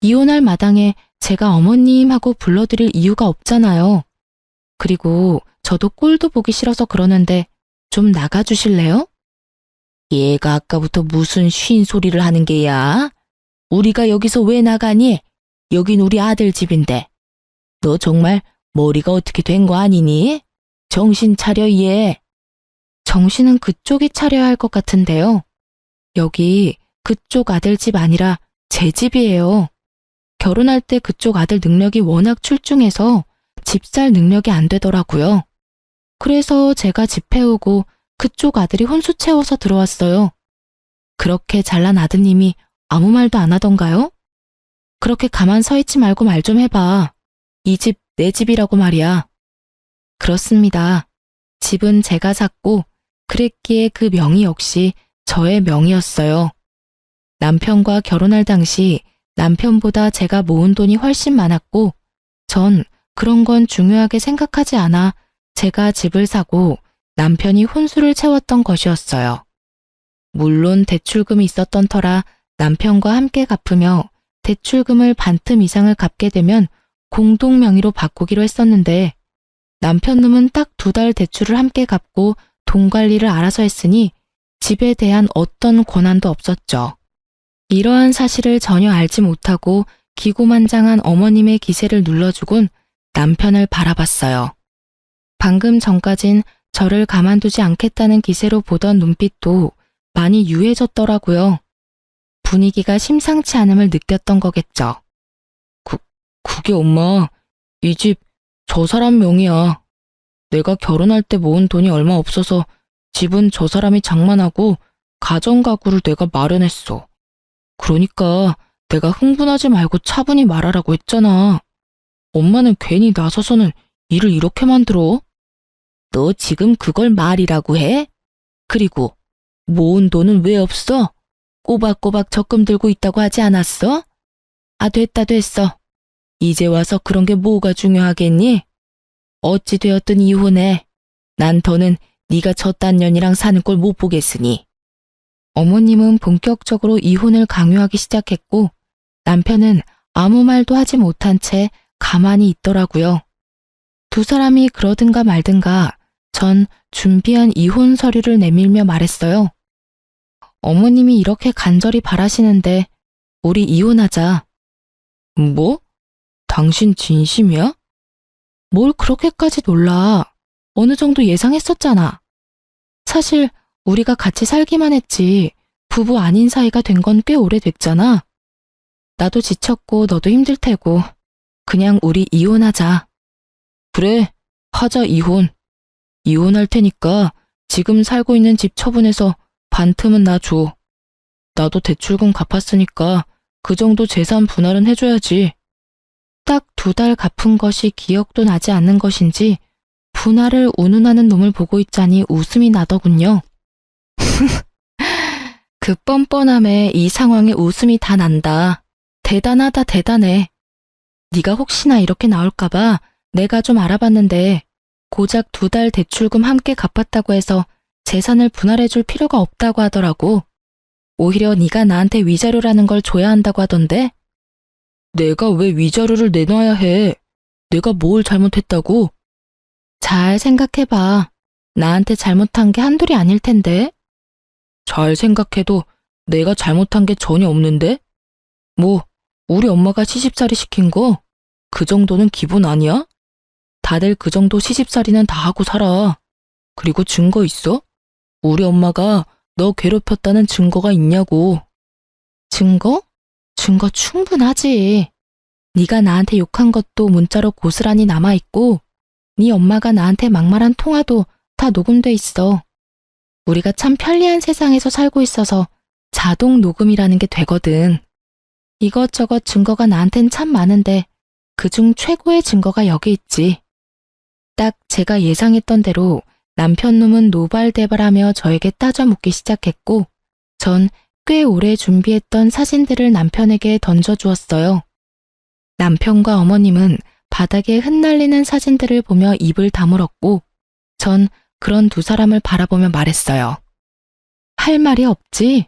이혼할 마당에 제가 어머님하고 불러드릴 이유가 없잖아요. 그리고 저도 꼴도 보기 싫어서 그러는데 좀 나가주실래요? 얘가 아까부터 무슨 쉰 소리를 하는 게야? 우리가 여기서 왜 나가니? 여긴 우리 아들 집인데. 너 정말 머리가 어떻게 된 거 아니니? 정신 차려 얘. 정신은 그쪽이 차려야 할 것 같은데요. 여기 그쪽 아들 집 아니라 제 집이에요. 결혼할 때 그쪽 아들 능력이 워낙 출중해서 집 살 능력이 안 되더라고요. 그래서 제가 집 해오고 그쪽 아들이 혼수 채워서 들어왔어요. 그렇게 잘난 아드님이 아무 말도 안 하던가요? 그렇게 가만 서 있지 말고 말 좀 해봐. 이 집 내 집이라고 말이야. 그렇습니다. 집은 제가 샀고 그랬기에 그 명의 역시 저의 명의였어요. 남편과 결혼할 당시 남편보다 제가 모은 돈이 훨씬 많았고 전 그런 건 중요하게 생각하지 않아 제가 집을 사고 남편이 혼수를 채웠던 것이었어요. 물론 대출금이 있었던 터라 남편과 함께 갚으며 대출금을 반틈 이상을 갚게 되면 공동 명의로 바꾸기로 했었는데 남편 놈은 딱 2달 대출을 함께 갚고 돈 관리를 알아서 했으니 집에 대한 어떤 권한도 없었죠. 이러한 사실을 전혀 알지 못하고 기고만장한 어머님의 기세를 눌러주곤 남편을 바라봤어요. 방금 전까진 저를 가만두지 않겠다는 기세로 보던 눈빛도 많이 유해졌더라고요. 분위기가 심상치 않음을 느꼈던 거겠죠. 그게 엄마, 이 집 저 사람 명의야. 내가 결혼할 때 모은 돈이 얼마 없어서 집은 저 사람이 장만하고 가정가구를 내가 마련했어. 그러니까 내가 흥분하지 말고 차분히 말하라고 했잖아. 엄마는 괜히 나서서는 일을 이렇게 만들어? 너 지금 그걸 말이라고 해? 그리고 모은 돈은 왜 없어? 꼬박꼬박 적금 들고 있다고 하지 않았어? 아, 됐어. 이제 와서 그런 게 뭐가 중요하겠니? 어찌 되었든 이혼해. 난 더는 네가 저딴 년이랑 사는 꼴 못 보겠으니. 어머님은 본격적으로 이혼을 강요하기 시작했고 남편은 아무 말도 하지 못한 채 가만히 있더라고요. 두 사람이 그러든가 말든가 전 준비한 이혼 서류를 내밀며 말했어요. 어머님이 이렇게 간절히 바라시는데 우리 이혼하자. 뭐? 당신 진심이야? 뭘 그렇게까지 놀라. 어느 정도 예상했었잖아. 사실 우리가 같이 살기만 했지 부부 아닌 사이가 된 건 꽤 오래됐잖아. 나도 지쳤고 너도 힘들 테고 그냥 우리 이혼하자. 그래, 하자 이혼. 이혼할 테니까 지금 살고 있는 집 처분해서 반틈은 나 줘. 나도 대출금 갚았으니까 그 정도 재산 분할은 해줘야지. 딱 2달 갚은 것이 기억도 나지 않는 것인지 분할을 운운하는 놈을 보고 있자니 웃음이 나더군요. 그 뻔뻔함에 이 상황에 웃음이 다 난다. 대단하다 대단해. 네가 혹시나 이렇게 나올까봐 내가 좀 알아봤는데 고작 2달 대출금 함께 갚았다고 해서 재산을 분할해줄 필요가 없다고 하더라고. 오히려 네가 나한테 위자료라는 걸 줘야 한다고 하던데. 내가 왜 위자료를 내놔야 해? 내가 뭘 잘못했다고? 잘 생각해봐. 나한테 잘못한 게 한둘이 아닐 텐데. 잘 생각해도 내가 잘못한 게 전혀 없는데? 뭐, 우리 엄마가 시집살이 시킨 거? 그 정도는 기본 아니야? 다들 그 정도 시집살이는 다 하고 살아. 그리고 증거 있어? 우리 엄마가 너 괴롭혔다는 증거가 있냐고. 증거? 증거 충분하지. 네가 나한테 욕한 것도 문자로 고스란히 남아있고 네 엄마가 나한테 막말한 통화도 다 녹음돼 있어. 우리가 참 편리한 세상에서 살고 있어서 자동 녹음이라는 게 되거든. 이것저것 증거가 나한텐 참 많은데 그중 최고의 증거가 여기 있지. 딱 제가 예상했던 대로 남편놈은 노발대발하며 저에게 따져 묻기 시작했고 전 꽤 오래 준비했던 사진들을 남편에게 던져주었어요. 남편과 어머님은 바닥에 흩날리는 사진들을 보며 입을 다물었고 전 그런 두 사람을 바라보며 말했어요. 할 말이 없지?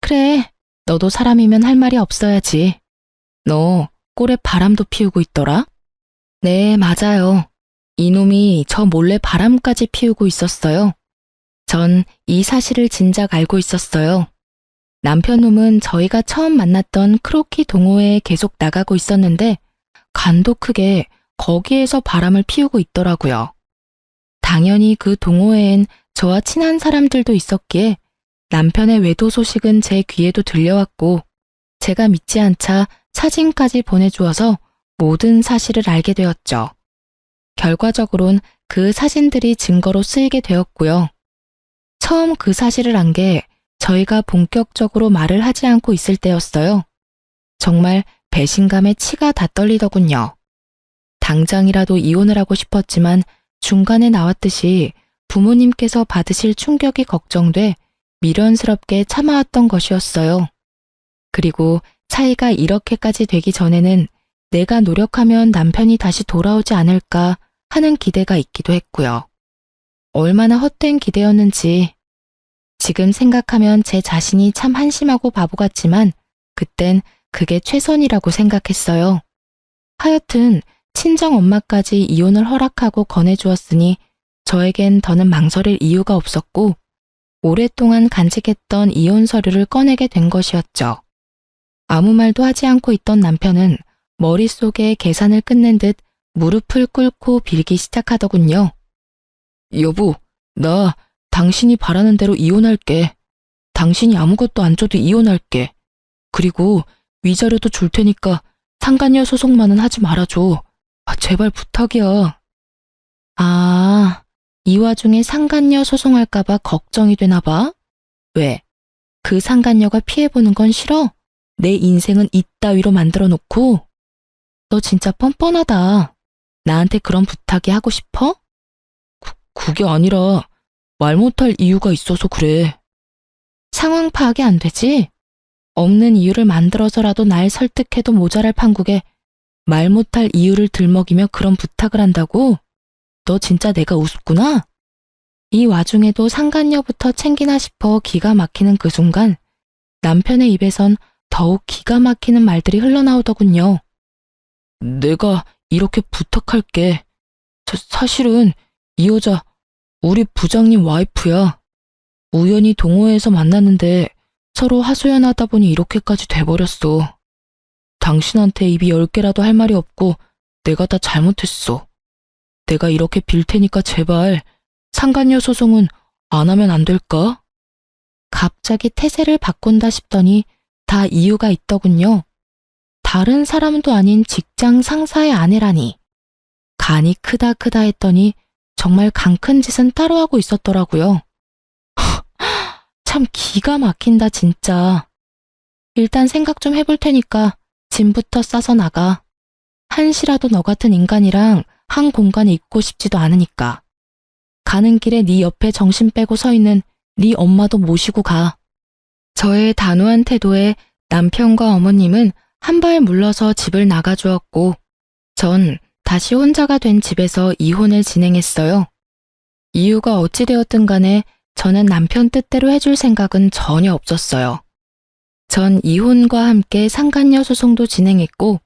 그래, 너도 사람이면 할 말이 없어야지. 너 꼴에 바람도 피우고 있더라? 네, 맞아요. 이놈이 저 몰래 바람까지 피우고 있었어요. 전 이 사실을 진작 알고 있었어요. 남편놈은 저희가 처음 만났던 크로키 동호회에 계속 나가고 있었는데 간도 크게 거기에서 바람을 피우고 있더라고요. 당연히 그 동호회엔 저와 친한 사람들도 있었기에 남편의 외도 소식은 제 귀에도 들려왔고 제가 믿지 않자 사진까지 보내주어서 모든 사실을 알게 되었죠. 결과적으론 그 사진들이 증거로 쓰이게 되었고요. 처음 그 사실을 안 게 저희가 본격적으로 말을 하지 않고 있을 때였어요. 정말 배신감에 치가 다 떨리더군요. 당장이라도 이혼을 하고 싶었지만 중간에 나왔듯이 부모님께서 받으실 충격이 걱정돼 미련스럽게 참아왔던 것이었어요. 그리고 사이가 이렇게까지 되기 전에는 내가 노력하면 남편이 다시 돌아오지 않을까 하는 기대가 있기도 했고요. 얼마나 헛된 기대였는지 지금 생각하면 제 자신이 참 한심하고 바보 같지만 그땐 그게 최선이라고 생각했어요. 하여튼 친정 엄마까지 이혼을 허락하고 권해주었으니 저에겐 더는 망설일 이유가 없었고 오랫동안 간직했던 이혼 서류를 꺼내게 된 것이었죠. 아무 말도 하지 않고 있던 남편은 머릿속에 계산을 끝낸 듯 무릎을 꿇고 빌기 시작하더군요. 여보, 나 당신이 바라는 대로 이혼할게. 당신이 아무것도 안 줘도 이혼할게. 그리고 위자료도 줄 테니까 상간녀 소송만은 하지 말아줘. 제발 부탁이야. 아, 이 와중에 상간녀 소송할까봐 걱정이 되나 봐? 왜? 그 상간녀가 피해보는 건 싫어? 내 인생은 이따위로 만들어 놓고? 너 진짜 뻔뻔하다. 나한테 그런 부탁이 하고 싶어? 그게 아니라 말 못할 이유가 있어서 그래. 상황 파악이 안 되지? 없는 이유를 만들어서라도 날 설득해도 모자랄 판국에 말 못할 이유를 들먹이며 그런 부탁을 한다고? 너 진짜 내가 우습구나? 이 와중에도 상간녀부터 챙기나 싶어 기가 막히는 그 순간 남편의 입에선 더욱 기가 막히는 말들이 흘러나오더군요. 내가 이렇게 부탁할게. 사실은 이 여자 우리 부장님 와이프야. 우연히 동호회에서 만났는데 서로 하소연하다 보니 이렇게까지 돼버렸어. 당신한테 입이 10개라도 할 말이 없고 내가 다 잘못했어. 내가 이렇게 빌 테니까 제발 상간녀 소송은 안 하면 안 될까? 갑자기 태세를 바꾼다 싶더니 다 이유가 있더군요. 다른 사람도 아닌 직장 상사의 아내라니. 간이 크다 했더니 정말 강 큰 짓은 따로 하고 있었더라고요. 참 기가 막힌다 진짜. 일단 생각 좀 해볼 테니까 짐부터 싸서 나가. 한시라도 너 같은 인간이랑 한 공간에 있고 싶지도 않으니까. 가는 길에 네 옆에 정신 빼고 서 있는 네 엄마도 모시고 가. 저의 단호한 태도에 남편과 어머님은 한 발 물러서 집을 나가주었고 전 다시 혼자가 된 집에서 이혼을 진행했어요. 이유가 어찌되었든 간에 저는 남편 뜻대로 해줄 생각은 전혀 없었어요. 전 이혼과 함께 상간녀 소송도 진행했고,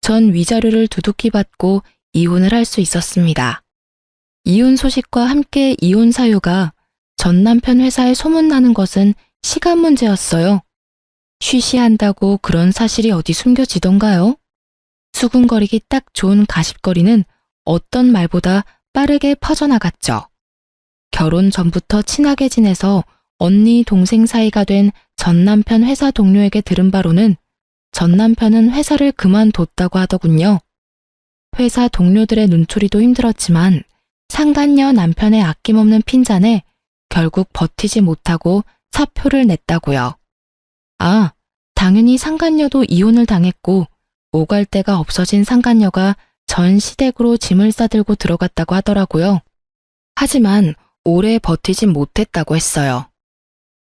전 위자료를 두둑히 받고 이혼을 할 수 있었습니다. 이혼 소식과 함께 이혼 사유가 전 남편 회사에 소문나는 것은 시간 문제였어요. 쉬쉬한다고 그런 사실이 어디 숨겨지던가요? 수군거리기 딱 좋은 가십거리는 어떤 말보다 빠르게 퍼져나갔죠. 결혼 전부터 친하게 지내서 언니 동생 사이가 된 전 남편 회사 동료에게 들은 바로는 전 남편은 회사를 그만뒀다고 하더군요. 회사 동료들의 눈초리도 힘들었지만 상간녀 남편의 아낌없는 핀잔에 결국 버티지 못하고 사표를 냈다고요. 아, 당연히 상간녀도 이혼을 당했고 오갈 데가 없어진 상간녀가 전 시댁으로 짐을 싸들고 들어갔다고 하더라고요. 하지만 오래 버티지 못했다고 했어요.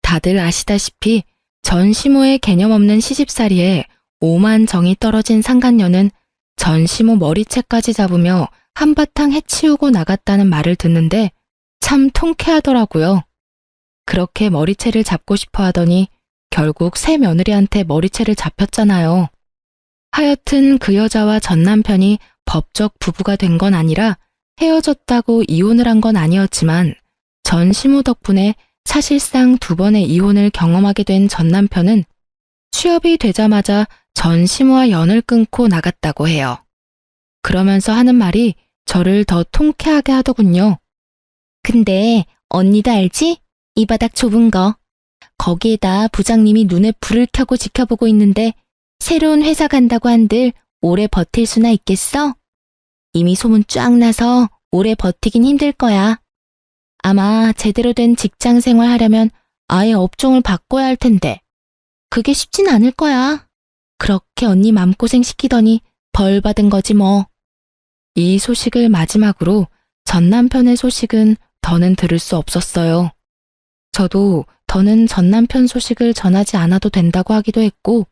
다들 아시다시피 전 시모의 개념 없는 시집살이에 오만 정이 떨어진 상간녀는 전 시모 머리채까지 잡으며 한바탕 해치우고 나갔다는 말을 듣는데 참 통쾌하더라고요. 그렇게 머리채를 잡고 싶어 하더니 결국 새 며느리한테 머리채를 잡혔잖아요. 하여튼 그 여자와 전 남편이 법적 부부가 된 건 아니라 헤어졌다고 이혼을 한 건 아니었지만 전 시모 덕분에 사실상 2번의 이혼을 경험하게 된 전 남편은 취업이 되자마자 전 시모와 연을 끊고 나갔다고 해요. 그러면서 하는 말이 저를 더 통쾌하게 하더군요. 근데 언니도 알지? 이 바닥 좁은 거. 거기에다 부장님이 눈에 불을 켜고 지켜보고 있는데 새로운 회사 간다고 한들 오래 버틸 수나 있겠어? 이미 소문 쫙 나서 오래 버티긴 힘들 거야. 아마 제대로 된 직장 생활 하려면 아예 업종을 바꿔야 할 텐데 그게 쉽진 않을 거야. 그렇게 언니 맘고생 시키더니 벌 받은 거지 뭐. 이 소식을 마지막으로 전 남편의 소식은 더는 들을 수 없었어요. 저도 더는 전 남편 소식을 전하지 않아도 된다고 하기도 했고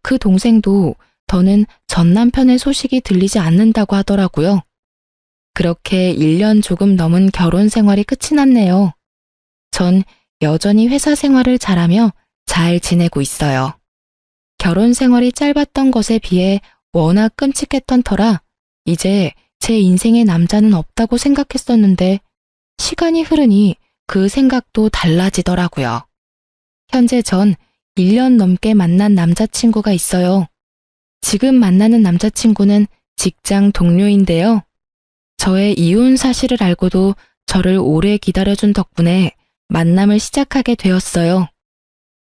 그 동생도 더는 전 남편의 소식이 들리지 않는다고 하더라고요. 그렇게 1년 조금 넘은 결혼 생활이 끝이 났네요. 전 여전히 회사 생활을 잘하며 잘 지내고 있어요. 결혼 생활이 짧았던 것에 비해 워낙 끔찍했던 터라 이제 제 인생에 남자는 없다고 생각했었는데 시간이 흐르니 그 생각도 달라지더라고요. 현재 전 1년 넘게 만난 남자친구가 있어요. 지금 만나는 남자친구는 직장 동료인데요. 저의 이혼 사실을 알고도 저를 오래 기다려준 덕분에 만남을 시작하게 되었어요.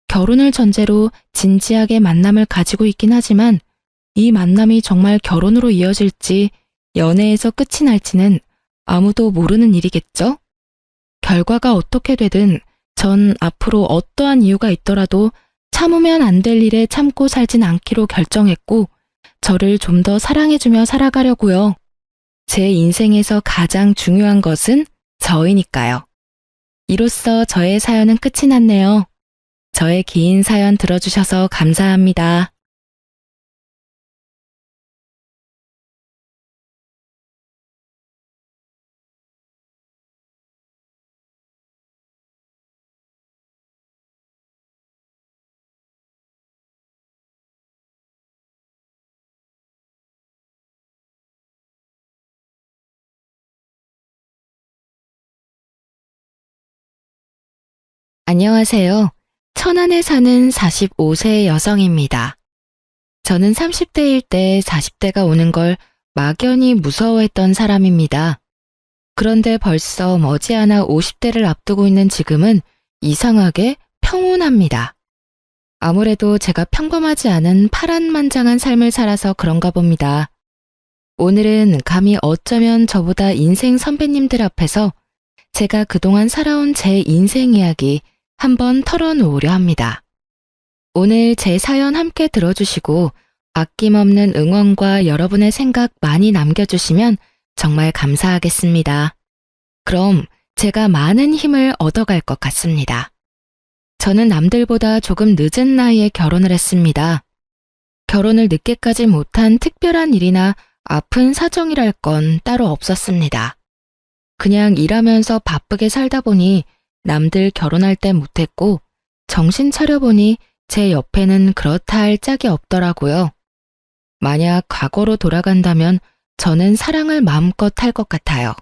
결혼을 전제로 진지하게 만남을 가지고 있긴 하지만 이 만남이 정말 결혼으로 이어질지 연애에서 끝이 날지는 아무도 모르는 일이겠죠? 결과가 어떻게 되든 전 앞으로 어떠한 이유가 있더라도 참으면 안 될 일에 참고 살진 않기로 결정했고 저를 좀 더 사랑해주며 살아가려고요. 제 인생에서 가장 중요한 것은 저이니까요. 이로써 저의 사연은 끝이 났네요. 저의 긴 사연 들어주셔서 감사합니다. 안녕하세요. 천안에 사는 45세 여성입니다. 저는 30대일 때 40대가 오는 걸 막연히 무서워했던 사람입니다. 그런데 벌써 머지않아 50대를 앞두고 있는 지금은 이상하게 평온합니다. 아무래도 제가 평범하지 않은 파란만장한 삶을 살아서 그런가 봅니다. 오늘은 감히 어쩌면 저보다 인생 선배님들 앞에서 제가 그동안 살아온 제 인생 이야기 한번 털어놓으려 합니다. 오늘 제 사연 함께 들어주시고 아낌없는 응원과 여러분의 생각 많이 남겨주시면 정말 감사하겠습니다. 그럼 제가 많은 힘을 얻어갈 것 같습니다. 저는 남들보다 조금 늦은 나이에 결혼을 했습니다. 결혼을 늦게까지 못한 특별한 일이나 아픈 사정이랄 건 따로 없었습니다. 그냥 일하면서 바쁘게 살다 보니 남들 결혼할 때 못했고 정신 차려보니 제 옆에는 그렇다 할 짝이 없더라고요. 만약 과거로 돌아간다면 저는 사랑을 마음껏 할 것 같아요.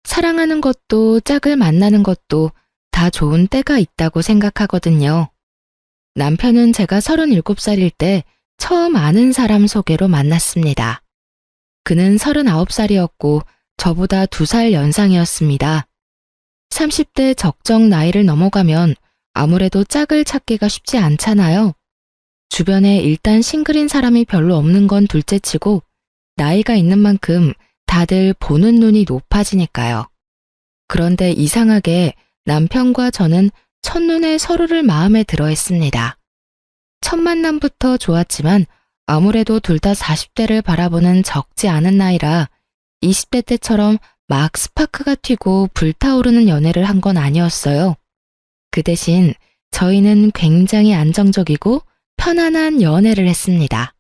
사랑하는 것도 짝을 만나는 것도 다 좋은 때가 있다고 생각하거든요. 남편은 제가 37살일 때 처음 아는 사람 소개로 만났습니다. 그는 39살이었고 저보다 2살 연상이었습니다. 30대 적정 나이를 넘어가면 아무래도 짝을 찾기가 쉽지 않잖아요. 주변에 일단 싱글인 사람이 별로 없는 건 둘째치고 나이가 있는 만큼 다들 보는 눈이 높아지니까요. 그런데 이상하게 남편과 저는 첫눈에 서로를 마음에 들어 했습니다. 첫 만남부터 좋았지만 아무래도 둘 다 40대를 바라보는 적지 않은 나이라 20대 때처럼 막 스파크가 튀고 불타오르는 연애를 한 건 아니었어요. 그 대신 저희는 굉장히 안정적이고 편안한 연애를 했습니다.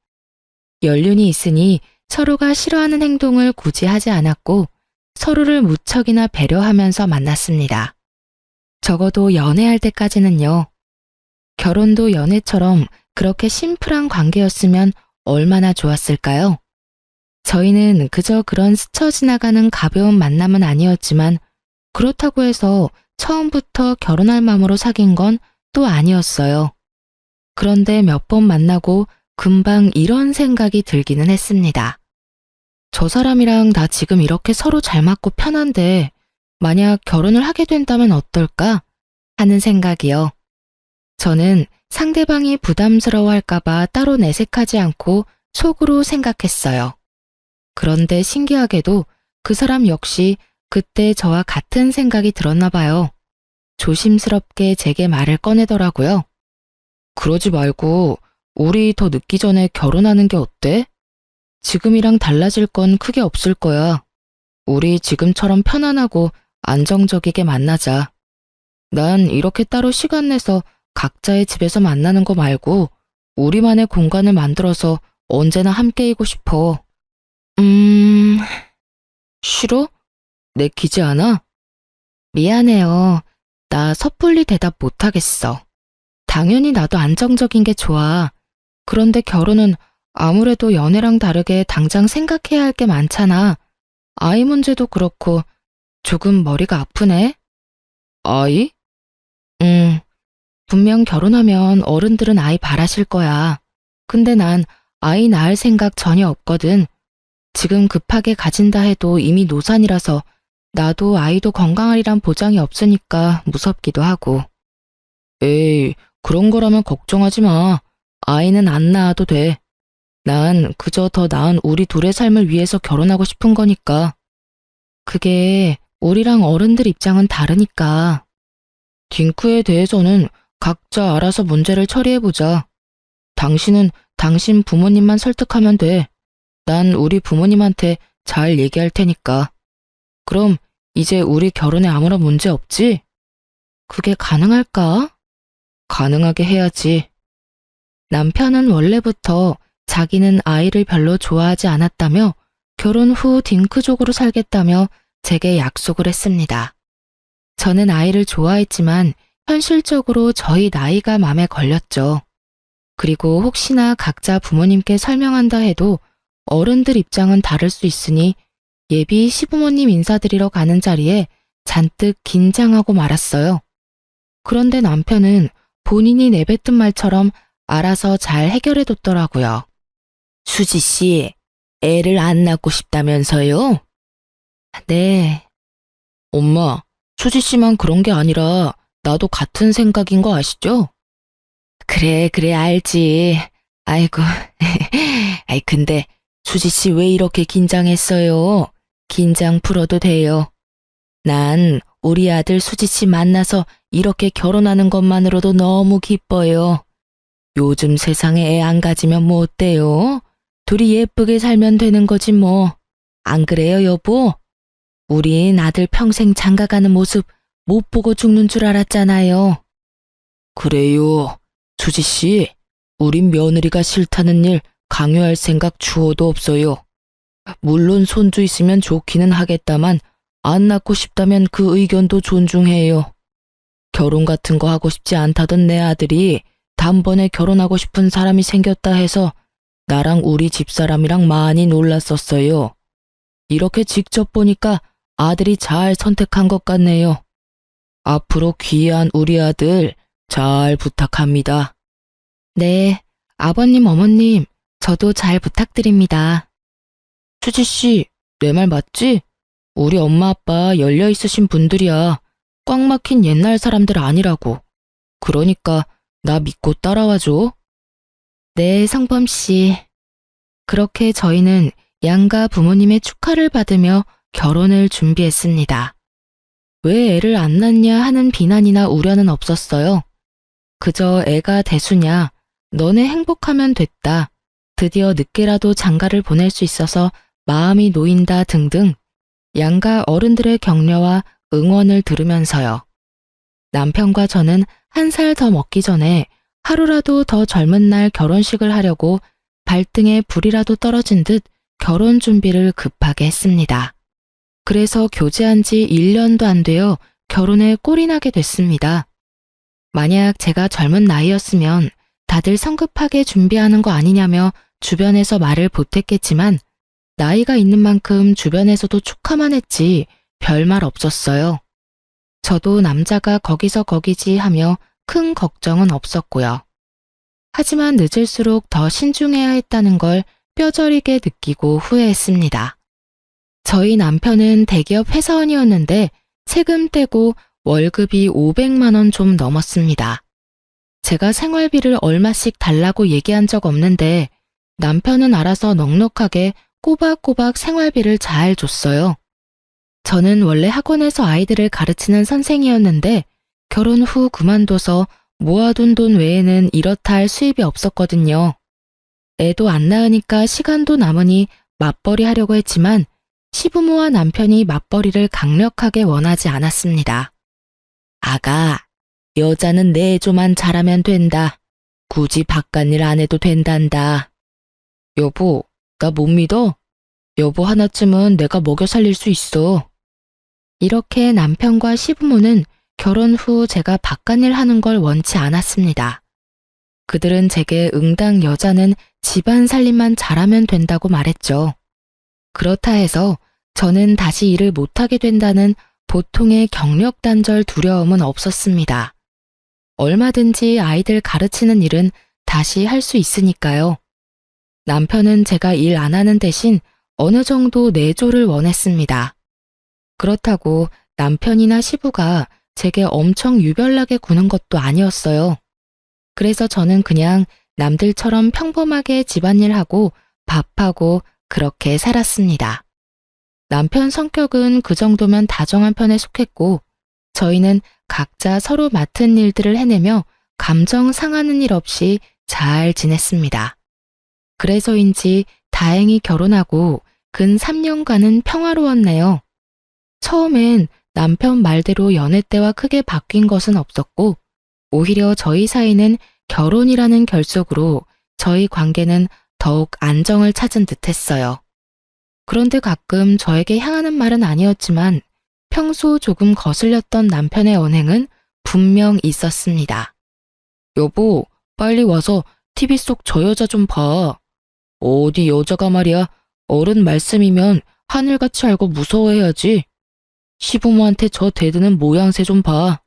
연륜이 있으니 서로가 싫어하는 행동을 굳이 하지 않았고 서로를 무척이나 배려하면서 만났습니다. 적어도 연애할 때까지는요. 결혼도 연애처럼 그렇게 심플한 관계였으면 얼마나 좋았을까요? 저희는 그저 그런 스쳐 지나가는 가벼운 만남은 아니었지만 그렇다고 해서 처음부터 결혼할 마음으로 사귄 건 또 아니었어요. 그런데 몇 번 만나고 금방 이런 생각이 들기는 했습니다. 저 사람이랑 나 지금 이렇게 서로 잘 맞고 편한데 만약 결혼을 하게 된다면 어떨까 하는 생각이요. 저는 상대방이 부담스러워할까봐 따로 내색하지 않고 속으로 생각했어요. 그런데 신기하게도 그 사람 역시 그때 저와 같은 생각이 들었나 봐요. 조심스럽게 제게 말을 꺼내더라고요. 그러지 말고 우리 더 늦기 전에 결혼하는 게 어때? 지금이랑 달라질 건 크게 없을 거야. 우리 지금처럼 편안하고 안정적이게 만나자. 난 이렇게 따로 시간 내서 각자의 집에서 만나는 거 말고 우리만의 공간을 만들어서 언제나 함께이고 싶어. 싫어? 내키지 않아? 미안해요. 나 섣불리 대답 못하겠어. 당연히 나도 안정적인 게 좋아. 그런데 결혼은 아무래도 연애랑 다르게 당장 생각해야 할 게 많잖아. 아이 문제도 그렇고 조금 머리가 아프네. 아이? 분명 결혼하면 어른들은 아이 바라실 거야. 근데 난 아이 낳을 생각 전혀 없거든. 지금 급하게 가진다 해도 이미 노산이라서 나도 아이도 건강하리란 보장이 없으니까 무섭기도 하고. 에이, 그런 거라면 걱정하지 마. 아이는 안 낳아도 돼. 난 그저 더 나은 우리 둘의 삶을 위해서 결혼하고 싶은 거니까. 그게 우리랑 어른들 입장은 다르니까. 딩크에 대해서는 각자 알아서 문제를 처리해보자. 당신은 당신 부모님만 설득하면 돼. 난 우리 부모님한테 잘 얘기할 테니까. 그럼 이제 우리 결혼에 아무런 문제 없지? 그게 가능할까? 가능하게 해야지. 남편은 원래부터 자기는 아이를 별로 좋아하지 않았다며 결혼 후 딩크족으로 살겠다며 제게 약속을 했습니다. 저는 아이를 좋아했지만 현실적으로 저희 나이가 맘에 걸렸죠. 그리고 혹시나 각자 부모님께 설명한다 해도 어른들 입장은 다를 수 있으니 예비 시부모님 인사드리러 가는 자리에 잔뜩 긴장하고 말았어요. 그런데 남편은 본인이 내뱉은 말처럼 알아서 잘 해결해뒀더라고요. 수지 씨, 애를 안 낳고 싶다면서요? 네. 엄마, 수지 씨만 그런 게 아니라 나도 같은 생각인 거 아시죠? 그래, 알지. 아이고, 아이 근데 수지 씨 왜 이렇게 긴장했어요? 긴장 풀어도 돼요. 난 우리 아들 수지 씨 만나서 이렇게 결혼하는 것만으로도 너무 기뻐요. 요즘 세상에 애 안 가지면 뭐 어때요? 둘이 예쁘게 살면 되는 거지 뭐. 안 그래요, 여보? 우린 아들 평생 장가가는 모습 못 보고 죽는 줄 알았잖아요. 그래요. 수지 씨, 우린 며느리가 싫다는 일 강요할 생각 주어도 없어요. 물론 손주 있으면 좋기는 하겠다만 안 낳고 싶다면 그 의견도 존중해요. 결혼 같은 거 하고 싶지 않다던 내 아들이 단번에 결혼하고 싶은 사람이 생겼다 해서 나랑 우리 집사람이랑 많이 놀랐었어요. 이렇게 직접 보니까 아들이 잘 선택한 것 같네요. 앞으로 귀한 우리 아들 잘 부탁합니다. 네, 아버님, 어머님, 저도 잘 부탁드립니다. 수지 씨, 내 말 맞지? 우리 엄마 아빠 열려 있으신 분들이야. 꽉 막힌 옛날 사람들 아니라고. 그러니까 나 믿고 따라와줘. 네, 성범 씨. 그렇게 저희는 양가 부모님의 축하를 받으며 결혼을 준비했습니다. 왜 애를 안 낳냐 하는 비난이나 우려는 없었어요. 그저 애가 대수냐, 너네 행복하면 됐다, 드디어 늦게라도 장가를 보낼 수 있어서 마음이 놓인다 등등 양가 어른들의 격려와 응원을 들으면서요. 남편과 저는 1살 더 먹기 전에 하루라도 더 젊은 날 결혼식을 하려고 발등에 불이라도 떨어진 듯 결혼 준비를 급하게 했습니다. 그래서 교제한 지 1년도 안 되어 결혼에 꼴이 나게 됐습니다. 만약 제가 젊은 나이였으면 다들 성급하게 준비하는 거 아니냐며 주변에서 말을 보탰겠지만 나이가 있는 만큼 주변에서도 축하만 했지 별말 없었어요. 저도 남자가 거기서 거기지 하며 큰 걱정은 없었고요. 하지만 늦을수록 더 신중해야 했다는 걸 뼈저리게 느끼고 후회했습니다. 저희 남편은 대기업 회사원이었는데 세금 떼고 월급이 500만 원 좀 넘었습니다. 제가 생활비를 얼마씩 달라고 얘기한 적 없는데 남편은 알아서 넉넉하게 꼬박꼬박 생활비를 잘 줬어요. 저는 원래 학원에서 아이들을 가르치는 선생이었는데 결혼 후 그만둬서 모아둔 돈 외에는 이렇다 할 수입이 없었거든요. 애도 안 낳으니까 시간도 남으니 맞벌이 하려고 했지만 시부모와 남편이 맞벌이를 강력하게 원하지 않았습니다. 아가, 여자는 내조만 잘하면 된다. 굳이 바깥일 안 해도 된단다. 여보, 나 못 믿어? 여보 하나쯤은 내가 먹여 살릴 수 있어. 이렇게 남편과 시부모는 결혼 후 제가 바깥일 하는 걸 원치 않았습니다. 그들은 제게 응당 여자는 집안 살림만 잘하면 된다고 말했죠. 그렇다 해서 저는 다시 일을 못하게 된다는 보통의 경력단절 두려움은 없었습니다. 얼마든지 아이들 가르치는 일은 다시 할 수 있으니까요. 남편은 제가 일 안 하는 대신 어느 정도 내조를 원했습니다. 그렇다고 남편이나 시부가 제게 엄청 유별나게 구는 것도 아니었어요. 그래서 저는 그냥 남들처럼 평범하게 집안일하고 밥하고 그렇게 살았습니다. 남편 성격은 그 정도면 다정한 편에 속했고 저희는 각자 서로 맡은 일들을 해내며 감정 상하는 일 없이 잘 지냈습니다. 그래서인지 다행히 결혼하고 근 3년간은 평화로웠네요. 처음엔 남편 말대로 연애 때와 크게 바뀐 것은 없었고 오히려 저희 사이는 결혼이라는 결속으로 저희 관계는 더욱 안정을 찾은 듯했어요. 그런데 가끔 저에게 향하는 말은 아니었지만 평소 조금 거슬렸던 남편의 언행은 분명 있었습니다. 여보, 빨리 와서 TV 속 저 여자 좀 봐. 어디 여자가 말이야. 어른 말씀이면 하늘같이 알고 무서워해야지. 시부모한테 저 대드는 모양새 좀 봐.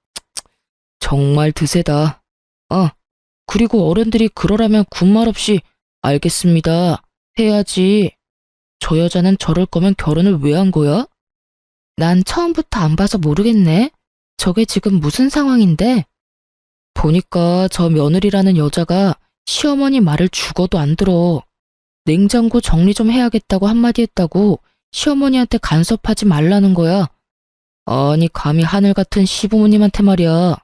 정말 드세다. 그리고 어른들이 그러라면 군말 없이 알겠습니다. 해야지. 저 여자는 저럴 거면 결혼을 왜 한 거야? 난 처음부터 안 봐서 모르겠네. 저게 지금 무슨 상황인데? 보니까 저 며느리라는 여자가 시어머니 말을 죽어도 안 들어. 냉장고 정리 좀 해야겠다고 한마디 했다고 시어머니한테 간섭하지 말라는 거야. 아니 감히 하늘 같은 시부모님한테 말이야.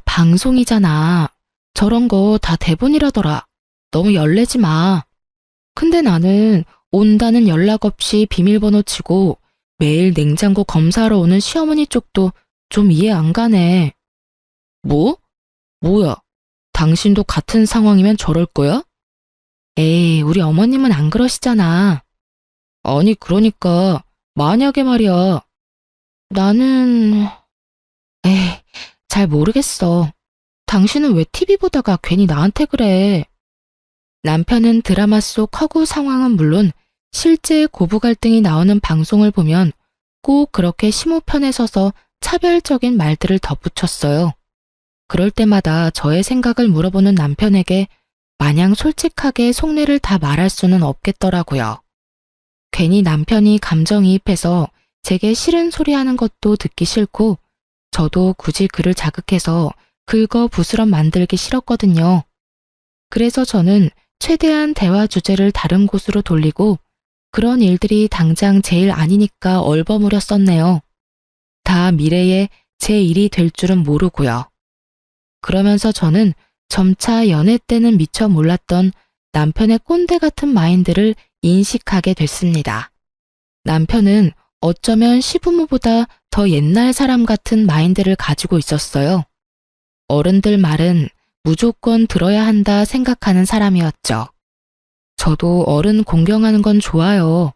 방송이잖아. 저런 거 다 대본이라더라. 너무 열내지 마. 근데 나는 온다는 연락 없이 비밀번호 치고 매일 냉장고 검사하러 오는 시어머니 쪽도 좀 이해 안 가네. 뭐? 뭐야? 당신도 같은 상황이면 저럴 거야? 에이, 우리 어머님은 안 그러시잖아. 아니, 그러니까 만약에 말이야. 나는... 에이, 잘 모르겠어. 당신은 왜 TV 보다가 괜히 나한테 그래? 남편은 드라마 속 허구 상황은 물론 실제 고부 갈등이 나오는 방송을 보면 꼭 그렇게 시모 편에 서서 차별적인 말들을 덧붙였어요. 그럴 때마다 저의 생각을 물어보는 남편에게 마냥 솔직하게 속내를 다 말할 수는 없겠더라고요. 괜히 남편이 감정이입해서 제게 싫은 소리 하는 것도 듣기 싫고 저도 굳이 그를 자극해서 긁어부스럼 만들기 싫었거든요. 그래서 저는 최대한 대화 주제를 다른 곳으로 돌리고 그런 일들이 당장 제 일 아니니까 얼버무려 썼네요. 다 미래에 제 일이 될 줄은 모르고요. 그러면서 저는 점차 연애 때는 미처 몰랐던 남편의 꼰대 같은 마인드를 인식하게 됐습니다. 남편은 어쩌면 시부모보다 더 옛날 사람 같은 마인드를 가지고 있었어요. 어른들 말은 무조건 들어야 한다 생각하는 사람이었죠. 저도 어른 공경하는 건 좋아요.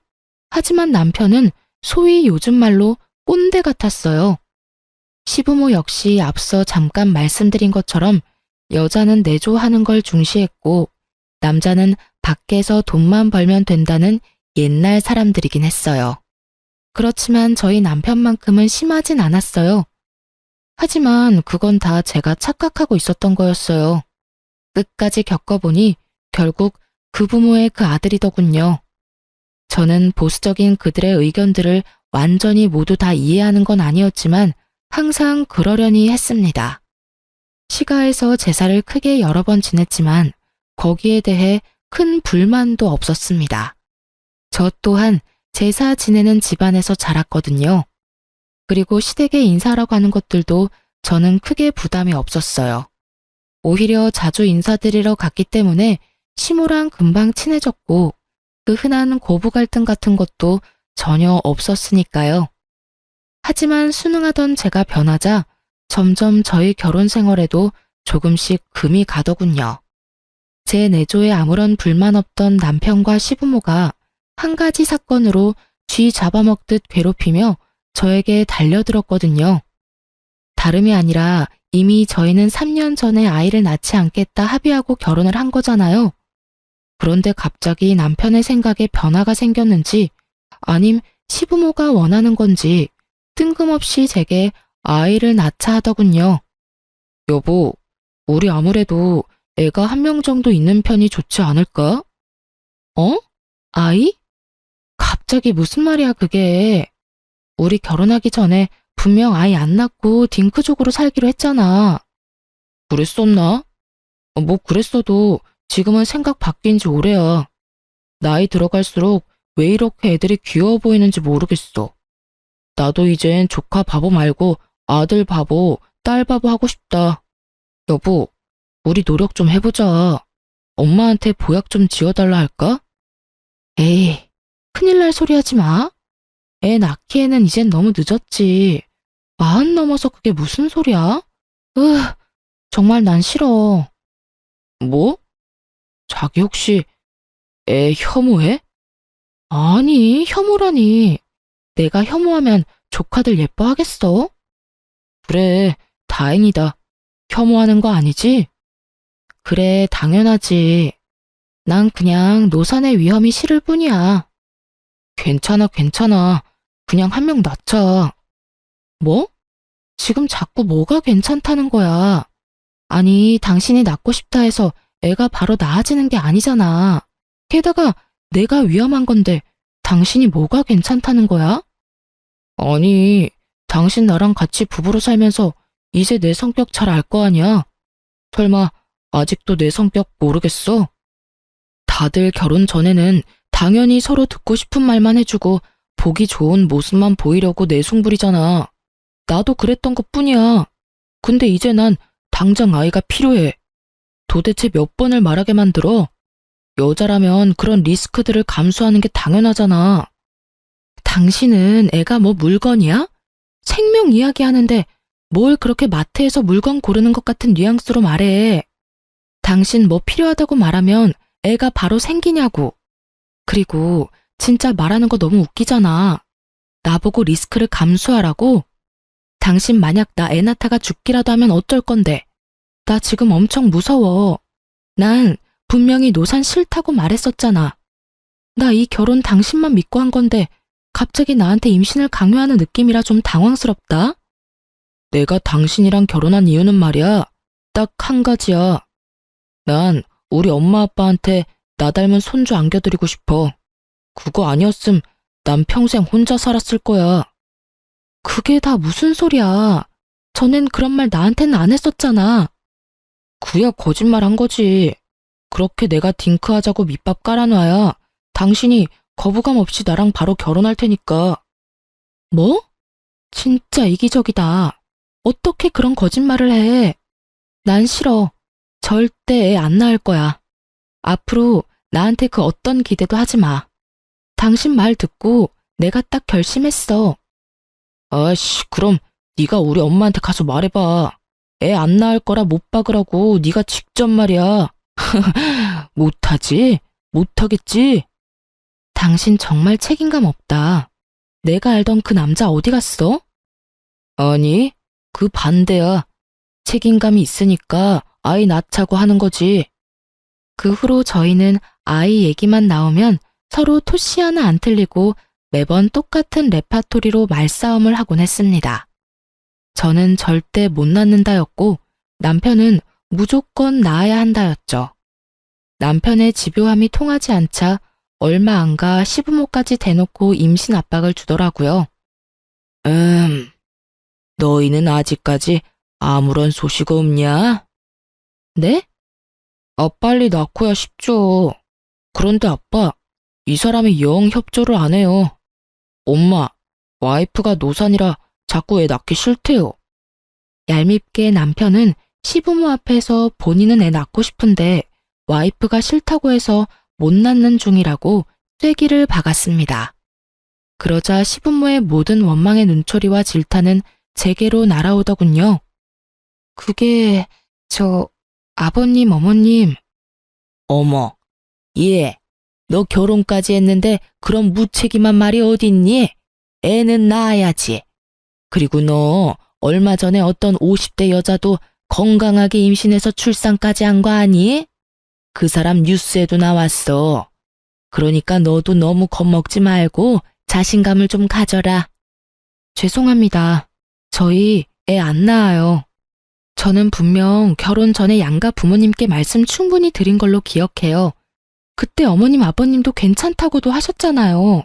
하지만 남편은 소위 요즘 말로 꼰대 같았어요. 시부모 역시 앞서 잠깐 말씀드린 것처럼 여자는 내조하는 걸 중시했고 남자는 밖에서 돈만 벌면 된다는 옛날 사람들이긴 했어요. 그렇지만 저희 남편만큼은 심하진 않았어요. 하지만 그건 다 제가 착각하고 있었던 거였어요. 끝까지 겪어보니 결국 그 부모의 그 아들이더군요. 저는 보수적인 그들의 의견들을 완전히 모두 다 이해하는 건 아니었지만 항상 그러려니 했습니다. 시가에서 제사를 크게 여러 번 지냈지만 거기에 대해 큰 불만도 없었습니다. 저 또한 제사 지내는 집안에서 자랐거든요. 그리고 시댁에 인사하러 가는 것들도 저는 크게 부담이 없었어요. 오히려 자주 인사드리러 갔기 때문에 시모랑 금방 친해졌고 그 흔한 고부 갈등 같은 것도 전혀 없었으니까요. 하지만 순응하던 제가 변하자 점점 저희 결혼 생활에도 조금씩 금이 가더군요. 제 내조에 아무런 불만 없던 남편과 시부모가 한 가지 사건으로 쥐 잡아먹듯 괴롭히며 저에게 달려들었거든요. 다름이 아니라 이미 저희는 3년 전에 아이를 낳지 않겠다 합의하고 결혼을 한 거잖아요. 그런데 갑자기 남편의 생각에 변화가 생겼는지 아님 시부모가 원하는 건지 뜬금없이 제게 아이를 낳자 하더군요. 여보, 우리 아무래도 애가 한 명 정도 있는 편이 좋지 않을까? 어? 아이? 갑자기 무슨 말이야 그게. 우리 결혼하기 전에 분명 아이 안 낳고 딩크족으로 살기로 했잖아. 그랬었나? 뭐 그랬어도 지금은 생각 바뀐 지 오래야. 나이 들어갈수록 왜 이렇게 애들이 귀여워 보이는지 모르겠어. 나도 이젠 조카 바보 말고 아들 바보, 딸 바보 하고 싶다. 여보, 우리 노력 좀 해보자. 엄마한테 보약 좀 지어달라 할까? 에이, 큰일 날 소리 하지 마. 애 낳기에는 이젠 너무 늦었지. 40 넘어서 그게 무슨 소리야? 정말 난 싫어. 뭐? 자기 혹시 애 혐오해? 아니, 혐오라니. 내가 혐오하면 조카들 예뻐하겠어? 그래, 다행이다. 혐오하는 거 아니지? 그래, 당연하지. 난 그냥 노산의 위험이 싫을 뿐이야. 괜찮아, 괜찮아. 그냥 한 명 낳자. 뭐? 지금 자꾸 뭐가 괜찮다는 거야? 아니, 당신이 낳고 싶다 해서 애가 바로 나아지는 게 아니잖아. 게다가 내가 위험한 건데 당신이 뭐가 괜찮다는 거야? 아니, 당신 나랑 같이 부부로 살면서 이제 내 성격 잘 알 거 아니야? 설마 아직도 내 성격 모르겠어? 다들 결혼 전에는 당연히 서로 듣고 싶은 말만 해주고 보기 좋은 모습만 보이려고 내숭부리잖아. 나도 그랬던 것뿐이야. 근데 이제 난 당장 아이가 필요해. 도대체 몇 번을 말하게 만들어? 여자라면 그런 리스크들을 감수하는 게 당연하잖아. 당신은 애가 뭐 물건이야? 생명 이야기 하는데 뭘 그렇게 마트에서 물건 고르는 것 같은 뉘앙스로 말해. 당신 뭐 필요하다고 말하면 애가 바로 생기냐고. 그리고 진짜 말하는 거 너무 웃기잖아. 나보고 리스크를 감수하라고? 당신 만약 나 애 낳다가 죽기라도 하면 어쩔 건데. 나 지금 엄청 무서워. 난 분명히 노산 싫다고 말했었잖아. 나 이 결혼 당신만 믿고 한 건데 갑자기 나한테 임신을 강요하는 느낌이라 좀 당황스럽다. 내가 당신이랑 결혼한 이유는 말이야. 딱 한 가지야. 난 우리 엄마 아빠한테 나 닮은 손주 안겨드리고 싶어. 그거 아니었음 난 평생 혼자 살았을 거야. 그게 다 무슨 소리야. 전엔 그런 말 나한테는 안 했었잖아. 그야 거짓말 한 거지. 그렇게 내가 딩크하자고 밑밥 깔아놔야 당신이 거부감 없이 나랑 바로 결혼할 테니까. 뭐? 진짜 이기적이다. 어떻게 그런 거짓말을 해. 난 싫어. 절대 애 안 낳을 거야. 앞으로 나한테 그 어떤 기대도 하지 마. 당신 말 듣고 내가 딱 결심했어. 아씨, 그럼 네가 우리 엄마한테 가서 말해봐. 애 안 낳을 거라 못 박으라고 네가 직접 말이야. 못하지? 못하겠지? 당신 정말 책임감 없다. 내가 알던 그 남자 어디 갔어? 아니, 그 반대야. 책임감이 있으니까 아이 낳자고 하는 거지. 그 후로 저희는 아이 얘기만 나오면 서로 토시 하나 안 틀리고 매번 똑같은 레파토리로 말싸움을 하곤 했습니다. 저는 절대 못 낳는다였고 남편은 무조건 낳아야 한다였죠. 남편의 집요함이 통하지 않자 얼마 안 가 시부모까지 대놓고 임신 압박을 주더라고요. 너희는 아직까지 아무런 소식 없냐? 네? 빨리 낳고야 싶죠. 그런데 아빠, 이 사람이 영 협조를 안 해요. 엄마, 와이프가 노산이라 자꾸 애 낳기 싫대요. 얄밉게 남편은 시부모 앞에서 본인은 애 낳고 싶은데 와이프가 싫다고 해서 못 낳는 중이라고 쐐기를 박았습니다. 그러자 시부모의 모든 원망의 눈초리와 질타는 제게로 날아오더군요. 그게 아버님, 어머님. 어머, 얘, 너 결혼까지 했는데 그런 무책임한 말이 어딨니? 애는 낳아야지. 그리고 너 얼마 전에 어떤 50대 여자도 건강하게 임신해서 출산까지 한 거 아니? 그 사람 뉴스에도 나왔어. 그러니까 너도 너무 겁먹지 말고 자신감을 좀 가져라. 죄송합니다. 저희 애 안 낳아요. 저는 분명 결혼 전에 양가 부모님께 말씀 충분히 드린 걸로 기억해요. 그때 어머님 아버님도 괜찮다고도 하셨잖아요.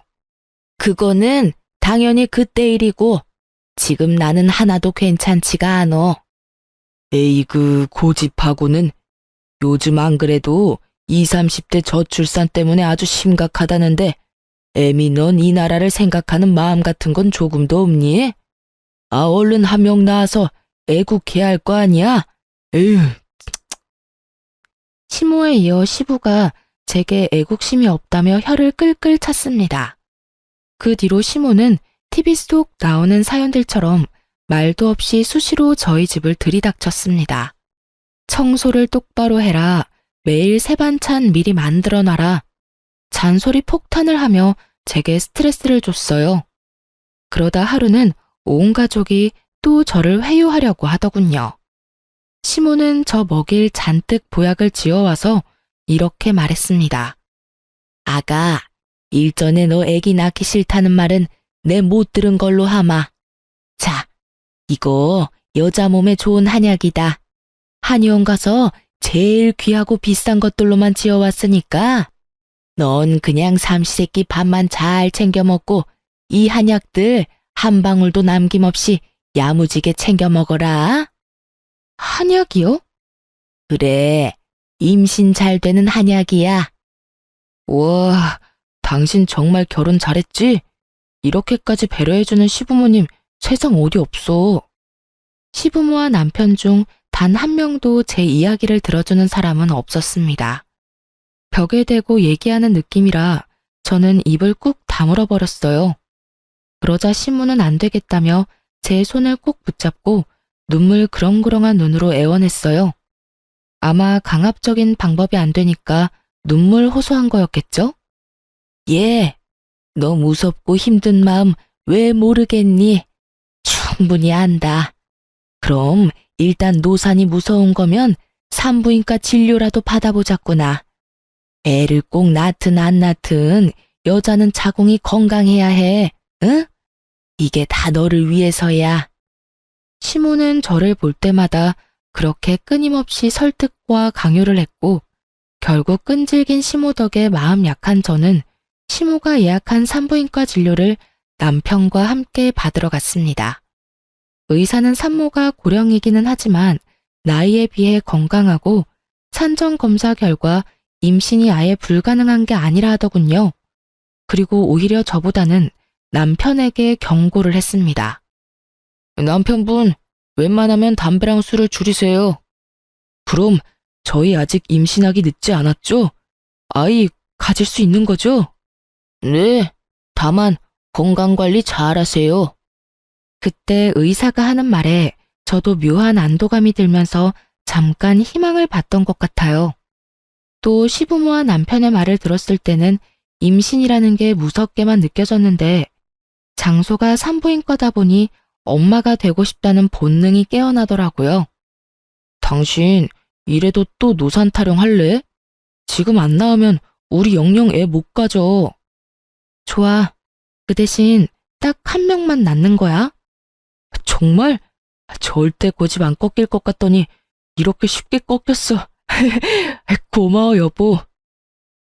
그거는 당연히 그때 일이고 지금 나는 하나도 괜찮지가 않어. 에이그 고집하고는 요즘 안 그래도 20, 30대 저출산 때문에 아주 심각하다는데 애미 넌 이 나라를 생각하는 마음 같은 건 조금도 없니? 얼른 한 명 낳아서 애국해야 할 거 아니야? 에휴. 시모에 이어 시부가 제게 애국심이 없다며 혀를 끌끌 찼습니다. 그 뒤로 시모는 TV 속 나오는 사연들처럼 말도 없이 수시로 저희 집을 들이닥쳤습니다. 청소를 똑바로 해라. 매일 새 반찬 미리 만들어놔라. 잔소리 폭탄을 하며 제게 스트레스를 줬어요. 그러다 하루는 온 가족이 또 저를 회유하려고 하더군요. 시모는 저 먹일 잔뜩 보약을 지어와서 이렇게 말했습니다. 아가, 일전에 너 애기 낳기 싫다는 말은 내 못 들은 걸로 하마. 자, 이거 여자 몸에 좋은 한약이다. 한의원 가서 제일 귀하고 비싼 것들로만 지어왔으니까 넌 그냥 삼시세끼 밥만 잘 챙겨 먹고 이 한약들 한 방울도 남김없이 야무지게 챙겨 먹어라. 한약이요? 그래, 임신 잘 되는 한약이야. 와, 당신 정말 결혼 잘했지? 이렇게까지 배려해주는 시부모님 세상 어디 없어. 시부모와 남편 중 단 한 명도 제 이야기를 들어주는 사람은 없었습니다. 벽에 대고 얘기하는 느낌이라 저는 입을 꾹 다물어 버렸어요. 그러자 시모는 안 되겠다며 제 손을 꼭 붙잡고 눈물 그렁그렁한 눈으로 애원했어요. 아마 강압적인 방법이 안 되니까 눈물 호소한 거였겠죠? 예, 너 무섭고 힘든 마음 왜 모르겠니? 촤! 충분히 안다. 그럼 일단 노산이 무서운 거면 산부인과 진료라도 받아보자꾸나. 애를 꼭 낳든 안 낳든 여자는 자궁이 건강해야 해. 응? 이게 다 너를 위해서야. 시모는 저를 볼 때마다 그렇게 끊임없이 설득과 강요를 했고 결국 끈질긴 시모 덕에 마음 약한 저는 시모가 예약한 산부인과 진료를 남편과 함께 받으러 갔습니다. 의사는 산모가 고령이기는 하지만 나이에 비해 건강하고 산전 검사 결과 임신이 아예 불가능한 게 아니라 하더군요. 그리고 오히려 저보다는 남편에게 경고를 했습니다. 남편분, 웬만하면 담배랑 술을 줄이세요. 그럼 저희 아직 임신하기 늦지 않았죠? 아이 가질 수 있는 거죠? 네, 다만 건강관리 잘 하세요. 그때 의사가 하는 말에 저도 묘한 안도감이 들면서 잠깐 희망을 봤던 것 같아요. 또 시부모와 남편의 말을 들었을 때는 임신이라는 게 무섭게만 느껴졌는데 장소가 산부인과다 보니 엄마가 되고 싶다는 본능이 깨어나더라고요. 당신 이래도 또 노산 타령할래? 지금 안 낳으면 우리 영영 애 못 가져. 좋아. 그 대신 딱 한 명만 낳는 거야? 정말? 절대 고집 안 꺾일 것 같더니 이렇게 쉽게 꺾였어. 고마워 여보.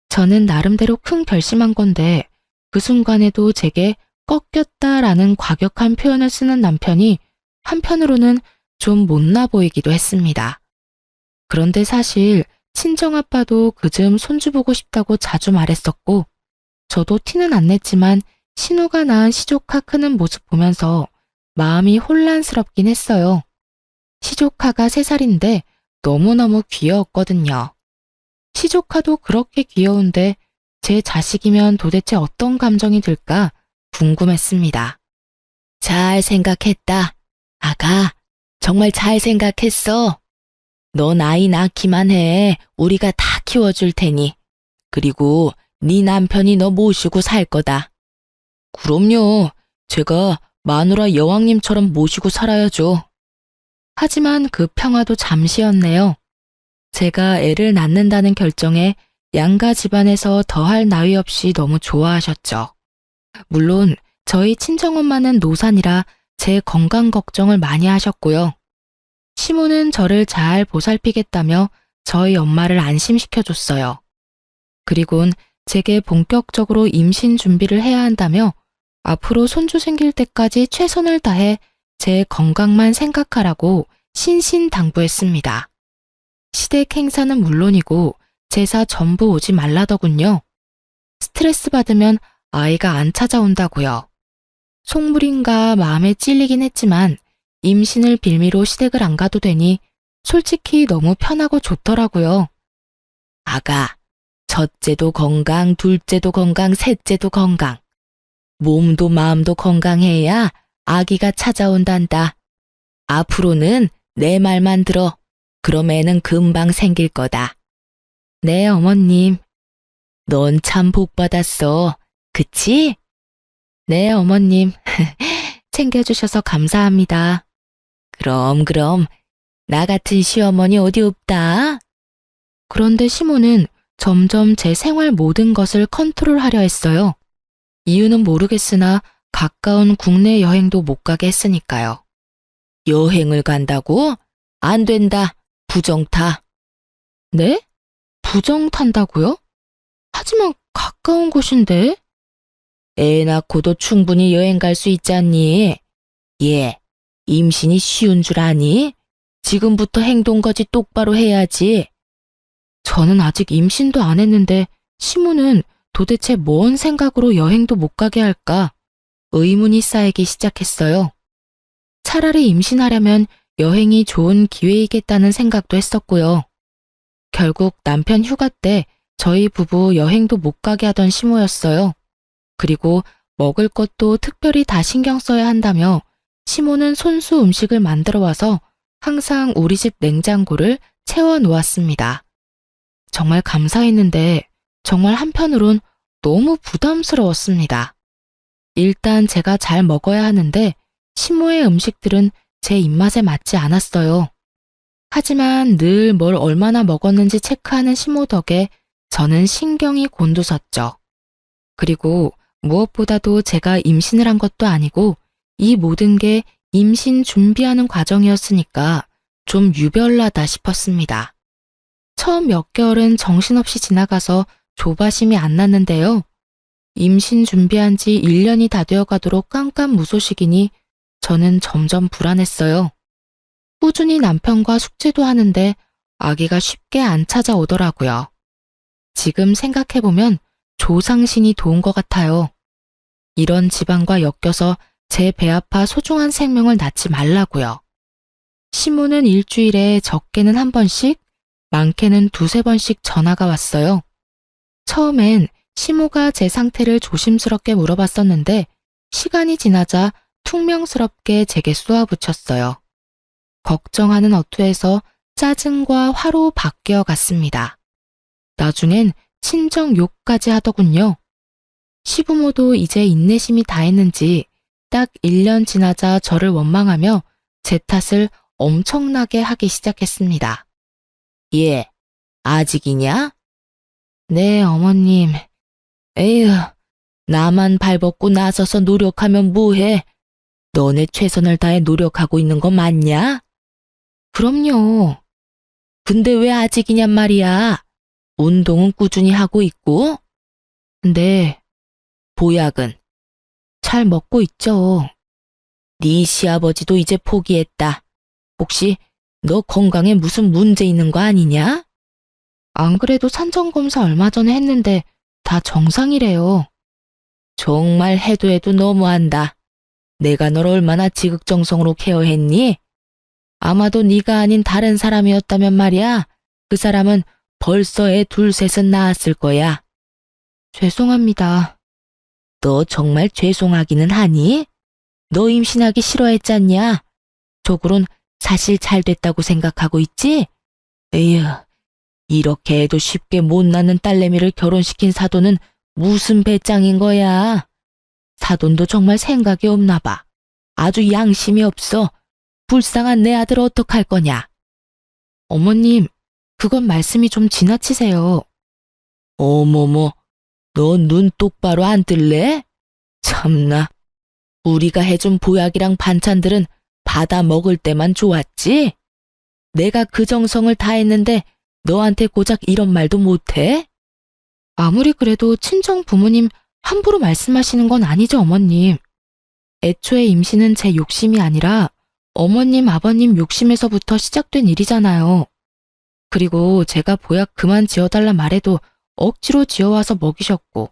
저는 나름대로 큰 결심한 건데 그 순간에도 제게 꺾였다라는 과격한 표현을 쓰는 남편이 한편으로는 좀 못나 보이기도 했습니다. 그런데 사실 친정아빠도 그즘 손주 보고 싶다고 자주 말했었고 저도 티는 안 냈지만 신우가 낳은 시조카 크는 모습 보면서 마음이 혼란스럽긴 했어요. 시조카가 3살인데 너무너무 귀여웠거든요. 시조카도 그렇게 귀여운데 제 자식이면 도대체 어떤 감정이 들까 궁금했습니다. 잘 생각했다. 아가, 정말 잘 생각했어. 넌 아이 낳기만 해. 우리가 다 키워줄 테니. 그리고 네 남편이 너 모시고 살 거다. 그럼요. 제가 마누라 여왕님처럼 모시고 살아야죠. 하지만 그 평화도 잠시였네요. 제가 애를 낳는다는 결정에 양가 집안에서 더할 나위 없이 너무 좋아하셨죠. 물론 저희 친정엄마는 노산이라 제 건강 걱정을 많이 하셨고요. 시모는 저를 잘 보살피겠다며 저희 엄마를 안심시켜줬어요. 그리곤 제게 본격적으로 임신 준비를 해야 한다며 앞으로 손주 생길 때까지 최선을 다해 제 건강만 생각하라고 신신당부했습니다. 시댁 행사는 물론이고 제사 전부 오지 말라더군요. 스트레스 받으면 아이가 안 찾아온다고요. 속물인가 마음에 찔리긴 했지만 임신을 빌미로 시댁을 안 가도 되니 솔직히 너무 편하고 좋더라고요. 아가, 첫째도 건강, 둘째도 건강, 셋째도 건강. 몸도 마음도 건강해야 아기가 찾아온단다. 앞으로는 내 말만 들어. 그럼 애는 금방 생길 거다. 네, 어머님. 넌 참 복 받았어. 그치? 네, 어머님. 챙겨주셔서 감사합니다. 그럼. 나 같은 시어머니 어디 없다. 그런데 시모는 점점 제 생활 모든 것을 컨트롤하려 했어요. 이유는 모르겠으나 가까운 국내 여행도 못 가게 했으니까요. 여행을 간다고? 안 된다. 부정 타. 네? 부정 탄다고요? 하지만 가까운 곳인데? 애 낳고도 충분히 여행 갈 수 있잖니. 예, 임신이 쉬운 줄 아니? 지금부터 행동거지 똑바로 해야지. 저는 아직 임신도 안 했는데 시모는 도대체 뭔 생각으로 여행도 못 가게 할까? 의문이 쌓이기 시작했어요. 차라리 임신하려면 여행이 좋은 기회이겠다는 생각도 했었고요. 결국 남편 휴가 때 저희 부부 여행도 못 가게 하던 시모였어요. 그리고 먹을 것도 특별히 다 신경 써야 한다며 시모는 손수 음식을 만들어 와서 항상 우리 집 냉장고를 채워 놓았습니다. 정말 감사했는데 정말 한편으론 너무 부담스러웠습니다. 일단 제가 잘 먹어야 하는데 시모의 음식들은 제 입맛에 맞지 않았어요. 하지만 늘 뭘 얼마나 먹었는지 체크하는 시모 덕에 저는 신경이 곤두섰죠. 그리고 무엇보다도 제가 임신을 한 것도 아니고 이 모든 게 임신 준비하는 과정이었으니까 좀 유별나다 싶었습니다. 처음 몇 개월은 정신없이 지나가서 조바심이 안 났는데요. 임신 준비한 지 1년이 다 되어 가도록 깜깜무소식이니 저는 점점 불안했어요. 꾸준히 남편과 숙제도 하는데 아기가 쉽게 안 찾아오더라고요. 지금 생각해보면 조상신이 도운 것 같아요. 이런 집안과 엮여서 제 배 아파 소중한 생명을 낳지 말라고요. 시모는 일주일에 적게는 한 번씩, 많게는 두세 번씩 전화가 왔어요. 처음엔 시모가 제 상태를 조심스럽게 물어봤었는데 시간이 지나자 퉁명스럽게 제게 쏘아붙였어요. 걱정하는 어투에서 짜증과 화로 바뀌어 갔습니다. 나중엔 친정 욕까지 하더군요. 시부모도 이제 인내심이 다했는지 딱 1년 지나자 저를 원망하며 제 탓을 엄청나게 하기 시작했습니다. 예, 아직이냐? 네, 어머님. 에휴, 나만 발벗고 나서서 노력하면 뭐해? 너네 최선을 다해 노력하고 있는 거 맞냐? 그럼요. 근데 왜 아직이냔 말이야? 운동은 꾸준히 하고 있고? 네. 보약은? 잘 먹고 있죠. 네 시아버지도 이제 포기했다. 혹시 너 건강에 무슨 문제 있는 거 아니냐? 안 그래도 산전검사 얼마 전에 했는데 다 정상이래요. 정말 해도 해도 너무한다. 내가 널 얼마나 지극정성으로 케어했니? 아마도 네가 아닌 다른 사람이었다면 말이야. 그 사람은 벌써 애 둘 셋은 낳았을 거야. 죄송합니다. 너 정말 죄송하기는 하니? 너 임신하기 싫어했잖냐? 속으론 사실 잘 됐다고 생각하고 있지? 에휴, 이렇게 해도 쉽게 못 낳는 딸내미를 결혼시킨 사돈은 무슨 배짱인 거야? 사돈도 정말 생각이 없나 봐. 아주 양심이 없어. 불쌍한 내 아들 어떡할 거냐? 어머님, 그건 말씀이 좀 지나치세요. 어머머, 너 눈 똑바로 안 뜰래? 참나, 우리가 해준 보약이랑 반찬들은 받아 먹을 때만 좋았지? 내가 그 정성을 다했는데 너한테 고작 이런 말도 못해? 아무리 그래도 친정 부모님 함부로 말씀하시는 건 아니죠, 어머님. 애초에 임신은 제 욕심이 아니라 어머님, 아버님 욕심에서부터 시작된 일이잖아요. 그리고 제가 보약 그만 지어달라 말해도 억지로 지어와서 먹이셨고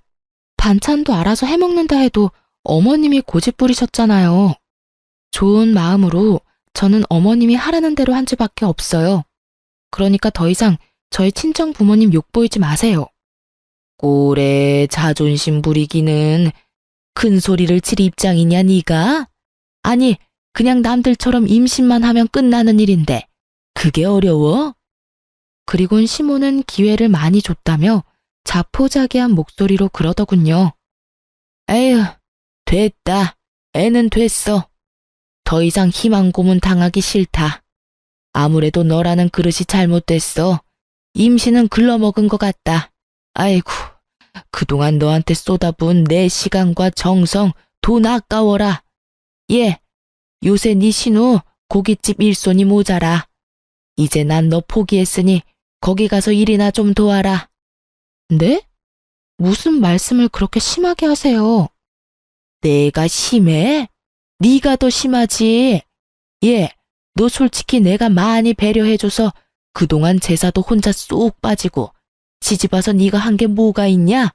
반찬도 알아서 해먹는다 해도 어머님이 고집 부리셨잖아요. 좋은 마음으로 저는 어머님이 하라는 대로 한 줄밖에 없어요. 그러니까 더 이상 저희 친정 부모님 욕보이지 마세요. 꼴에 자존심 부리기는 큰 소리를 칠 입장이냐 네가? 아니 그냥 남들처럼 임신만 하면 끝나는 일인데 그게 어려워? 그리곤 시모는 기회를 많이 줬다며 자포자기한 목소리로 그러더군요. 에휴, 됐다. 애는 됐어. 더 이상 희망 고문 당하기 싫다. 아무래도 너라는 그릇이 잘못됐어. 임신은 글러먹은 것 같다. 아이고, 그동안 너한테 쏟아부은 내 시간과 정성, 돈 아까워라. 예, 요새 네 신우 고깃집 일손이 모자라. 이제 난 너 포기했으니 거기 가서 일이나 좀 도와라. 네? 무슨 말씀을 그렇게 심하게 하세요? 내가 심해? 네가 더 심하지. 예, 너 솔직히 내가 많이 배려해줘서 그동안 제사도 혼자 쏙 빠지고 시집와서 네가 한 게 뭐가 있냐?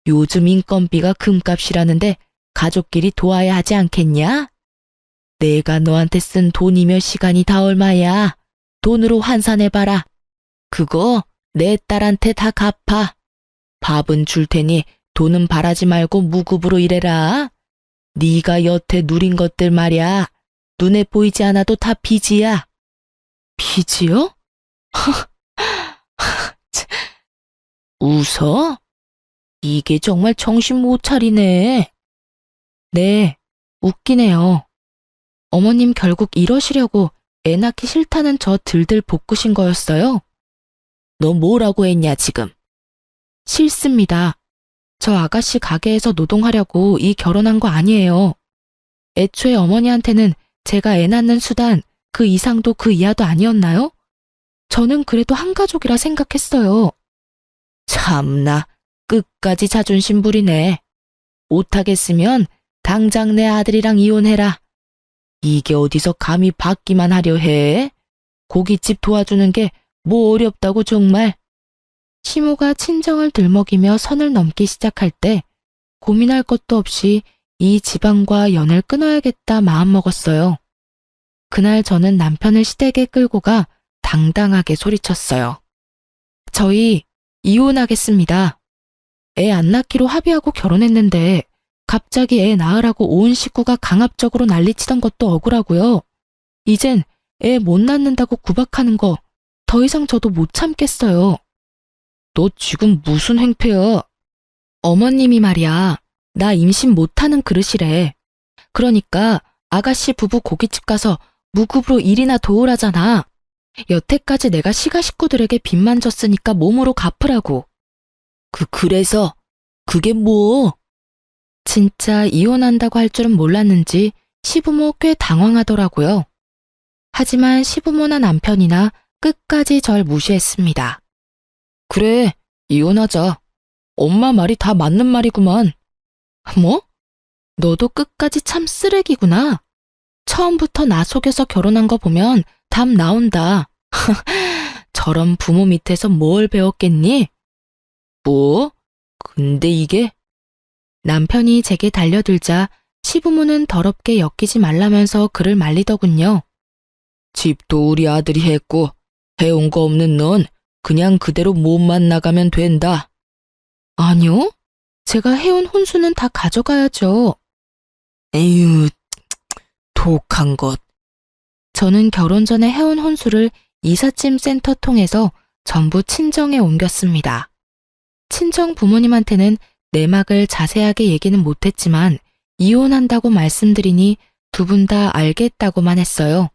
요즘 인건비가 금값이라는데 가족끼리 도와야 하지 않겠냐? 내가 너한테 쓴 돈이며 시간이 다 얼마야? 돈으로 환산해봐라. 그거 내 딸한테 다 갚아. 밥은 줄 테니 돈은 바라지 말고 무급으로 일해라. 네가 여태 누린 것들 말이야. 눈에 보이지 않아도 다 빚이야. 빚이요? 웃어? 이게 정말 정신 못 차리네. 네, 웃기네요. 어머님 결국 이러시려고 애 낳기 싫다는 저 들들 볶으신 거였어요? 너 뭐라고 했냐, 지금? 싫습니다. 저 아가씨 가게에서 노동하려고 이 결혼한 거 아니에요. 애초에 어머니한테는 제가 애 낳는 수단 그 이상도 그 이하도 아니었나요? 저는 그래도 한 가족이라 생각했어요. 참나, 끝까지 자존심 부리네. 못하겠으면 당장 내 아들이랑 이혼해라. 이게 어디서 감히 받기만 하려 해? 고깃집 도와주는 게 뭐 어렵다고 정말. 시모가 친정을 들먹이며 선을 넘기 시작할 때 고민할 것도 없이 이 집안과 연을 끊어야겠다 마음먹었어요. 그날 저는 남편을 시댁에 끌고 가 당당하게 소리쳤어요. 저희 이혼하겠습니다. 애 안 낳기로 합의하고 결혼했는데 갑자기 애 낳으라고 온 식구가 강압적으로 난리치던 것도 억울하고요. 이젠 애 못 낳는다고 구박하는 거 더 이상 저도 못 참겠어요. 너 지금 무슨 행패야? 어머님이 말이야. 나 임신 못하는 그릇이래. 그러니까 아가씨 부부 고깃집 가서 무급으로 일이나 도우라잖아. 여태까지 내가 시가 식구들에게 빚만 졌으니까 몸으로 갚으라고. 그래서 그게 뭐? 진짜 이혼한다고 할 줄은 몰랐는지 시부모 꽤 당황하더라고요. 하지만 시부모나 남편이나 끝까지 절 무시했습니다. 그래, 이혼하자. 엄마 말이 다 맞는 말이구만. 뭐? 너도 끝까지 참 쓰레기구나. 처음부터 나 속여서 결혼한 거 보면 답 나온다. 저런 부모 밑에서 뭘 배웠겠니? 뭐? 근데 이게? 남편이 제게 달려들자 시부모는 더럽게 엮이지 말라면서 그를 말리더군요. 집도 우리 아들이 했고 해온 거 없는 넌 그냥 그대로 몸만 나가면 된다. 아니요. 제가 해온 혼수는 다 가져가야죠. 에휴, 독한 것. 저는 결혼 전에 해온 혼수를 이삿짐 센터 통해서 전부 친정에 옮겼습니다. 친정 부모님한테는 내막을 자세하게 얘기는 못했지만 이혼한다고 말씀드리니 두 분 다 알겠다고만 했어요.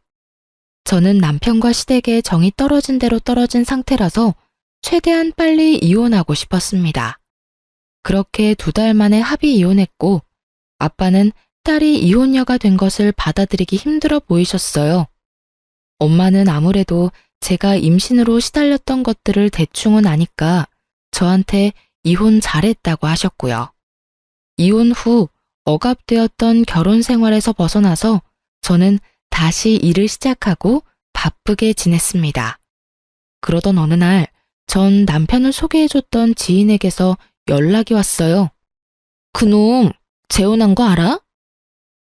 저는 남편과 시댁에 정이 떨어진 대로 떨어진 상태라서 최대한 빨리 이혼하고 싶었습니다. 그렇게 2달 만에 합의 이혼했고 아빠는 딸이 이혼녀가 된 것을 받아들이기 힘들어 보이셨어요. 엄마는 아무래도 제가 임신으로 시달렸던 것들을 대충은 아니까 저한테 이혼 잘했다고 하셨고요. 이혼 후 억압되었던 결혼 생활에서 벗어나서 저는 다시 일을 시작하고 바쁘게 지냈습니다. 그러던 어느 날 전 남편을 소개해줬던 지인에게서 연락이 왔어요. 그놈 재혼한 거 알아?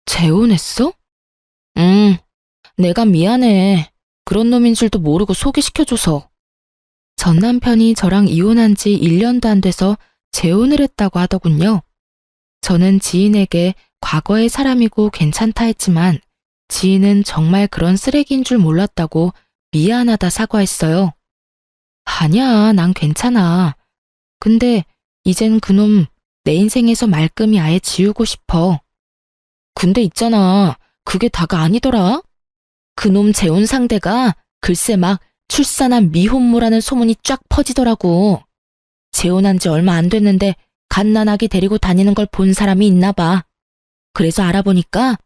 재혼했어? 내가 미안해. 그런 놈인 줄도 모르고 소개시켜줘서. 전 남편이 저랑 이혼한 지 1년도 안 돼서 재혼을 했다고 하더군요. 저는 지인에게 과거의 사람이고 괜찮다 했지만 지인은 정말 그런 쓰레기인 줄 몰랐다고 미안하다 사과했어요. 아니야, 난 괜찮아. 근데 이젠 그놈 내 인생에서 말끔히 아예 지우고 싶어. 근데 있잖아, 그게 다가 아니더라. 그놈 재혼 상대가 글쎄 막 출산한 미혼모라는 소문이 쫙 퍼지더라고. 재혼한 지 얼마 안 됐는데 갓난아기 데리고 다니는 걸 본 사람이 있나 봐. 그래서 알아보니까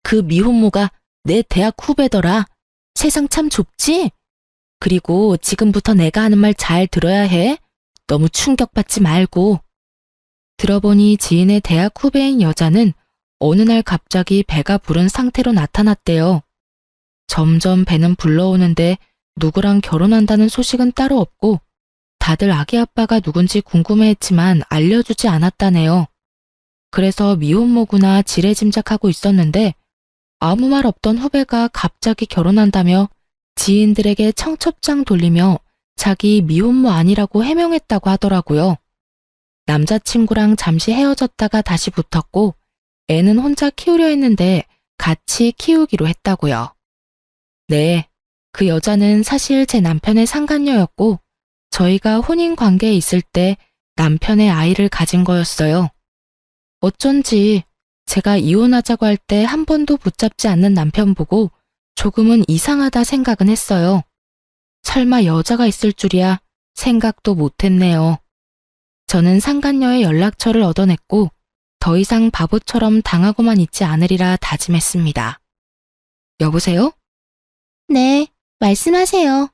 그 미혼모가 내 대학 후배더라. 세상 참 좁지? 그리고 지금부터 내가 하는 말 잘 들어야 해. 너무 충격받지 말고. 들어보니 지인의 대학 후배인 여자는 어느 날 갑자기 배가 부른 상태로 나타났대요. 점점 배는 불러오는데 누구랑 결혼한다는 소식은 따로 없고 다들 아기 아빠가 누군지 궁금해했지만 알려주지 않았다네요. 그래서 미혼모구나 지레짐작하고 있었는데 아무 말 없던 후배가 갑자기 결혼한다며 지인들에게 청첩장 돌리며 자기 미혼모 아니라고 해명했다고 하더라고요. 남자친구랑 잠시 헤어졌다가 다시 붙었고 애는 혼자 키우려 했는데 같이 키우기로 했다고요. 네, 그 여자는 사실 제 남편의 상간녀였고 저희가 혼인 관계에 있을 때 남편의 아이를 가진 거였어요. 어쩐지 제가 이혼하자고 할 때 한 번도 붙잡지 않는 남편 보고 조금은 이상하다 생각은 했어요. 설마 여자가 있을 줄이야 생각도 못했네요. 저는 상간녀의 연락처를 얻어냈고 더 이상 바보처럼 당하고만 있지 않으리라 다짐했습니다. 여보세요? 네, 말씀하세요.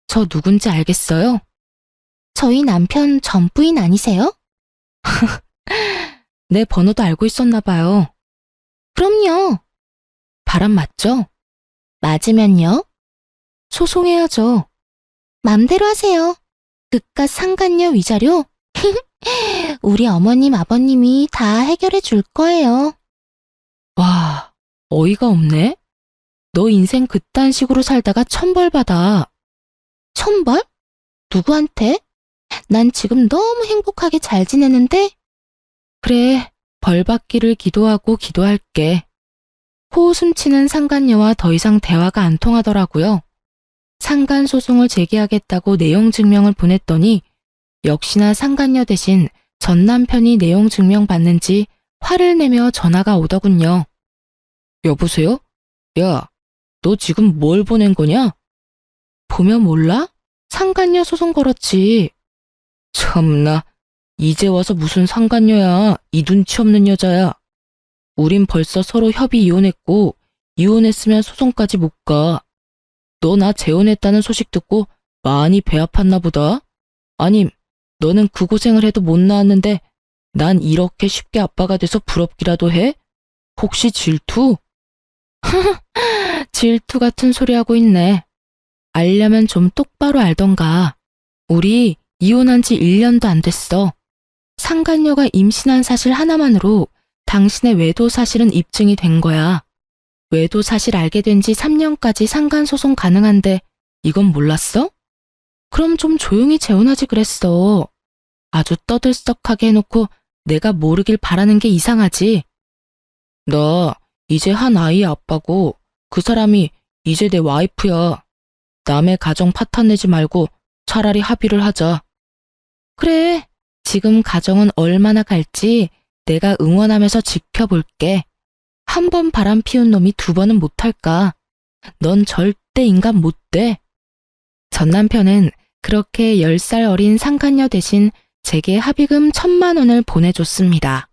저 누군지 알겠어요? 저희 남편 전 부인 아니세요? 내 번호도 알고 있었나 봐요. 그럼요. 바람 맞죠? 맞으면요? 소송해야죠. 맘대로 하세요. 그깟 상간녀 위자료? 우리 어머님, 아버님이 다 해결해 줄 거예요. 와, 어이가 없네. 너 인생 그딴 식으로 살다가 천벌 받아. 천벌? 누구한테? 난 지금 너무 행복하게 잘 지내는데? 그래, 벌 받기를 기도하고 기도할게. 코웃음 치는 상간녀와 더 이상 대화가 안 통하더라고요. 상간 소송을 제기하겠다고 내용 증명을 보냈더니 역시나 상간녀 대신 전 남편이 내용 증명 받는지 화를 내며 전화가 오더군요. 여보세요? 야, 너 지금 뭘 보낸 거냐? 보면 몰라? 상간녀 소송 걸었지. 참나, 이제 와서 무슨 상간녀야. 이 눈치 없는 여자야. 우린 벌써 서로 협의 이혼했고 이혼했으면 소송까지 못 가. 너 나 재혼했다는 소식 듣고 많이 배 아팠나 보다. 아님, 너는 그 고생을 해도 못 낳았는데 난 이렇게 쉽게 아빠가 돼서 부럽기라도 해? 혹시 질투? 질투 같은 소리 하고 있네. 알려면 좀 똑바로 알던가. 우리 이혼한 지 1년도 안 됐어. 상간녀가 임신한 사실 하나만으로 당신의 외도 사실은 입증이 된 거야. 외도 사실 알게 된 지 3년까지 상간소송 가능한데 이건 몰랐어? 그럼 좀 조용히 재혼하지 그랬어. 아주 떠들썩하게 해놓고 내가 모르길 바라는 게 이상하지. 나 이제 한 아이의 아빠고 그 사람이 이제 내 와이프야. 남의 가정 파탄 내지 말고 차라리 합의를 하자. 그래, 지금 가정은 얼마나 갈지 내가 응원하면서 지켜볼게. 한 번 바람 피운 놈이 두 번은 못할까. 넌 절대 인간 못 돼. 전 남편은 그렇게 10살 어린 상간녀 대신 제게 합의금 1,000만 원을 보내줬습니다.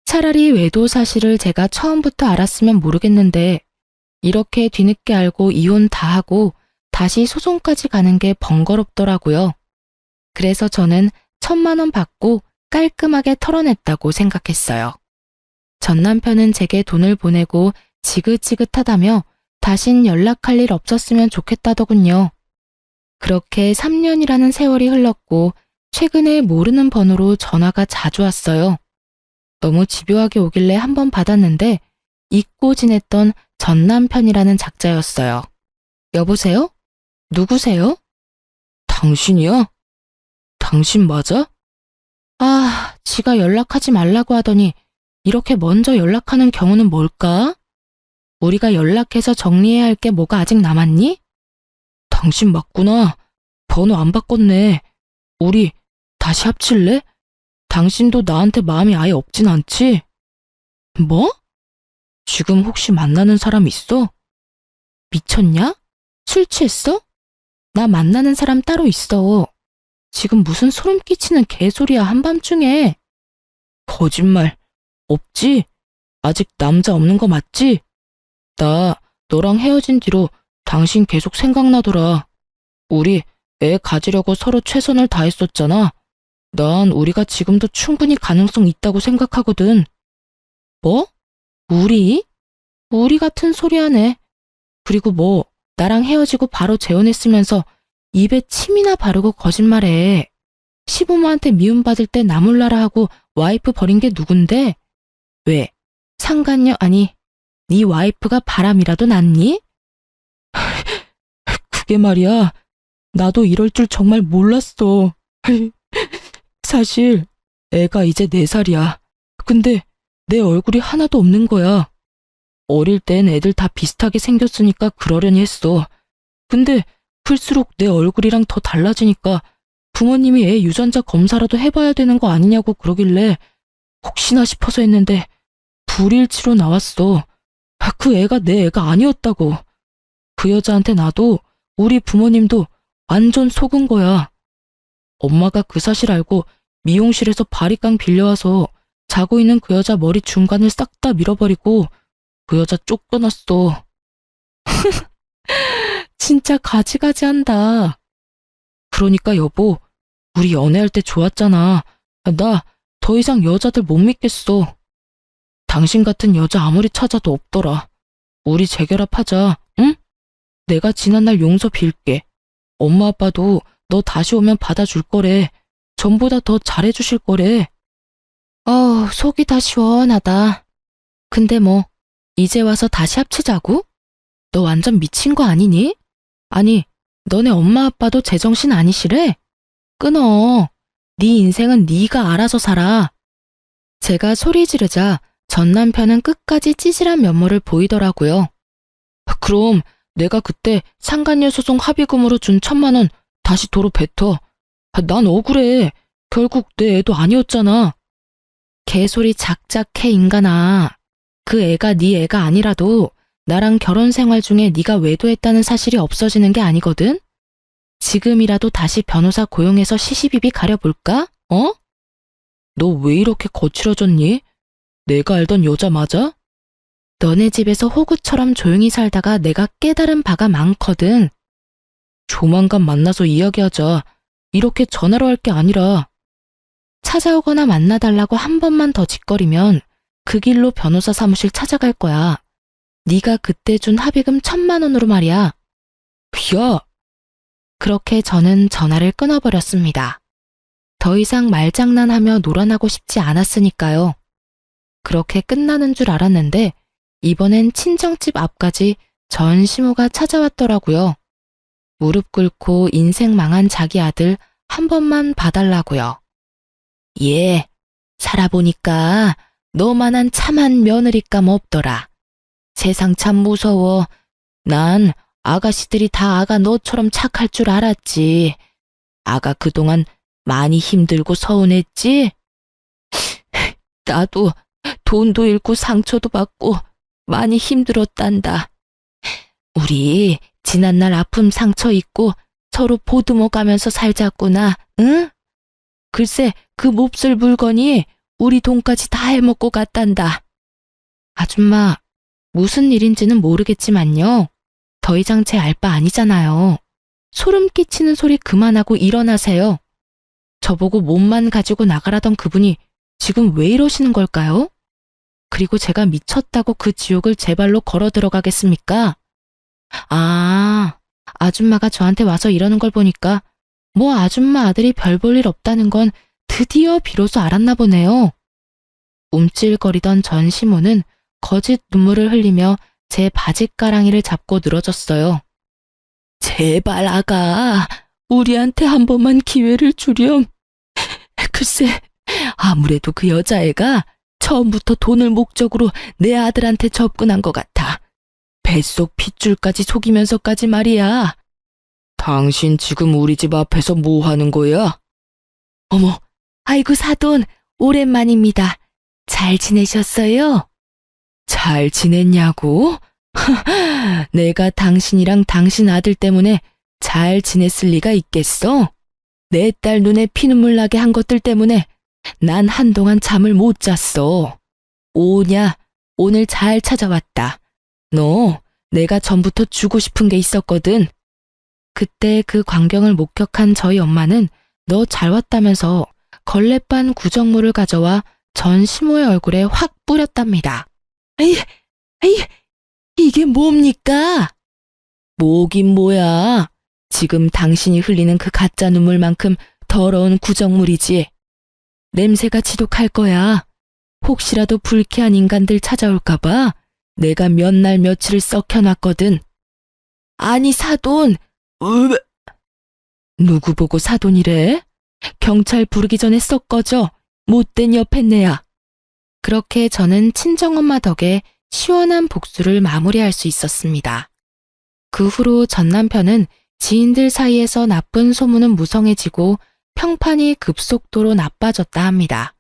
차라리 외도 사실을 제가 처음부터 알았으면 모르겠는데 이렇게 뒤늦게 알고 이혼 다 하고 다시 소송까지 가는 게 번거롭더라고요. 그래서 저는 1,000만 원 받고 깔끔하게 털어냈다고 생각했어요. 전 남편은 제게 돈을 보내고 지긋지긋하다며 다신 연락할 일 없었으면 좋겠다더군요. 그렇게 3년이라는 세월이 흘렀고 최근에 모르는 번호로 전화가 자주 왔어요. 너무 집요하게 오길래 한번 받았는데 잊고 지냈던 전 남편이라는 작자였어요. 여보세요? 누구세요? 당신이야? 당신 맞아? 아, 지가 연락하지 말라고 하더니 이렇게 먼저 연락하는 경우는 뭘까? 우리가 연락해서 정리해야 할 게 뭐가 아직 남았니? 당신 맞구나. 번호 안 바꿨네. 우리 다시 합칠래? 당신도 나한테 마음이 아예 없진 않지? 뭐? 지금 혹시 만나는 사람 있어? 미쳤냐? 술 취했어? 나 만나는 사람 따로 있어. 지금 무슨 소름 끼치는 개소리야 한밤중에. 거짓말. 없지? 아직 남자 없는 거 맞지? 나 너랑 헤어진 뒤로 당신 계속 생각나더라. 우리 애 가지려고 서로 최선을 다했었잖아. 난 우리가 지금도 충분히 가능성 있다고 생각하거든. 뭐? 우리? 우리 같은 소리 하네. 그리고 뭐 나랑 헤어지고 바로 재혼했으면서 입에 침이나 바르고 거짓말해. 시부모한테 미움받을 때 나몰라라 하고 와이프 버린 게 누군데? 왜? 상간녀 아니 네 와이프가 바람이라도 났니? 그게 말이야. 나도 이럴 줄 정말 몰랐어. 사실 애가 이제 4살이야. 근데 내 얼굴이 하나도 없는 거야. 어릴 땐 애들 다 비슷하게 생겼으니까 그러려니 했어. 근데 클수록 내 얼굴이랑 더 달라지니까 부모님이 애 유전자 검사라도 해봐야 되는 거 아니냐고 그러길래 혹시나 싶어서 했는데 불일치로 나왔어. 그 애가 내 애가 아니었다고. 그 여자한테 나도 우리 부모님도 완전 속은 거야. 엄마가 그 사실 알고 미용실에서 바리깡 빌려와서 자고 있는 그 여자 머리 중간을 싹 다 밀어버리고 그 여자 쫓겨났어. 진짜 가지가지한다. 그러니까 여보, 우리 연애할 때 좋았잖아. 나 더 이상 여자들 못 믿겠어. 당신 같은 여자 아무리 찾아도 없더라. 우리 재결합하자, 응? 내가 지난날 용서 빌게. 엄마 아빠도 너 다시 오면 받아줄 거래. 전보다 더 잘해주실 거래. 속이 다 시원하다. 근데 뭐 이제 와서 다시 합치자고? 너 완전 미친 거 아니니? 아니, 너네 엄마 아빠도 제정신 아니시래? 끊어. 네 인생은 네가 알아서 살아. 제가 소리 지르자 전 남편은 끝까지 찌질한 면모를 보이더라고요. 그럼 내가 그때 상간녀 소송 합의금으로 준 1,000만 원 다시 도로 뱉어. 난 억울해. 결국 내 애도 아니었잖아. 개소리 작작해 인간아. 그 애가 네 애가 아니라도 나랑 결혼 생활 중에 네가 외도했다는 사실이 없어지는 게 아니거든? 지금이라도 다시 변호사 고용해서 시시비비 가려볼까? 어? 너 왜 이렇게 거칠어졌니? 내가 알던 여자 맞아? 너네 집에서 호구처럼 조용히 살다가 내가 깨달은 바가 많거든. 조만간 만나서 이야기하자. 이렇게 전화로 할 게 아니라. 찾아오거나 만나달라고 한 번만 더 짓거리면 그 길로 변호사 사무실 찾아갈 거야. 네가 그때 준 합의금 1,000만 원으로 말이야. 야! 그렇게 저는 전화를 끊어버렸습니다. 더 이상 말장난하며 놀아나고 싶지 않았으니까요. 그렇게 끝나는 줄 알았는데 이번엔 친정집 앞까지 전시모가 찾아왔더라고요. 무릎 꿇고 인생 망한 자기 아들 한 번만 봐달라고요. 예, 살아보니까 너만한 참한 며느리감 없더라. 세상 참 무서워. 난 아가씨들이 다 아가 너처럼 착할 줄 알았지. 아가 그동안 많이 힘들고 서운했지? 나도 돈도 잃고 상처도 받고 많이 힘들었단다. 우리 지난날 아픔 상처 잊고 서로 보듬어 가면서 살자꾸나, 응? 글쎄 그 몹쓸 물건이 우리 돈까지 다 해먹고 갔단다. 아줌마, 무슨 일인지는 모르겠지만요. 더 이상 제 알 바 아니잖아요. 소름 끼치는 소리 그만하고 일어나세요. 저보고 몸만 가지고 나가라던 그분이 지금 왜 이러시는 걸까요? 그리고 제가 미쳤다고 그 지옥을 제 발로 걸어 들어가겠습니까? 아, 아줌마가 저한테 와서 이러는 걸 보니까 뭐 아줌마 아들이 별 볼 일 없다는 건 드디어 비로소 알았나 보네요. 움찔거리던 전시모는 거짓 눈물을 흘리며 제 바짓가랑이를 잡고 늘어졌어요. 제발 아가, 우리한테 한 번만 기회를 주렴. 글쎄, 아무래도 그 여자애가 처음부터 돈을 목적으로 내 아들한테 접근한 것 같아. 뱃속 핏줄까지 속이면서까지 말이야. 당신 지금 우리 집 앞에서 뭐 하는 거야? 어머, 아이고 사돈, 오랜만입니다. 잘 지내셨어요? 잘 지냈냐고? 내가 당신이랑 당신 아들 때문에 잘 지냈을 리가 있겠어? 내 딸 눈에 피눈물 나게 한 것들 때문에 난 한동안 잠을 못 잤어. 오냐, 오늘 잘 찾아왔다. 너, 내가 전부터 주고 싶은 게 있었거든. 그때 그 광경을 목격한 저희 엄마는 너 잘 왔다면서 걸레반 구정물을 가져와 전 시모의 얼굴에 확 뿌렸답니다. 에이, 에이, 이게 뭡니까? 뭐긴 뭐야. 지금 당신이 흘리는 그 가짜 눈물만큼 더러운 구정물이지. 냄새가 지독할 거야. 혹시라도 불쾌한 인간들 찾아올까봐 내가 몇 날 며칠을 썩혀놨거든. 아니 사돈, 누구 보고 사돈이래? 경찰 부르기 전에 썩 꺼져. 못된 여팻네야. 그렇게 저는 친정엄마 덕에 시원한 복수를 마무리할 수 있었습니다. 그 후로 전 남편은 지인들 사이에서 나쁜 소문은 무성해지고 평판이 급속도로 나빠졌다 합니다.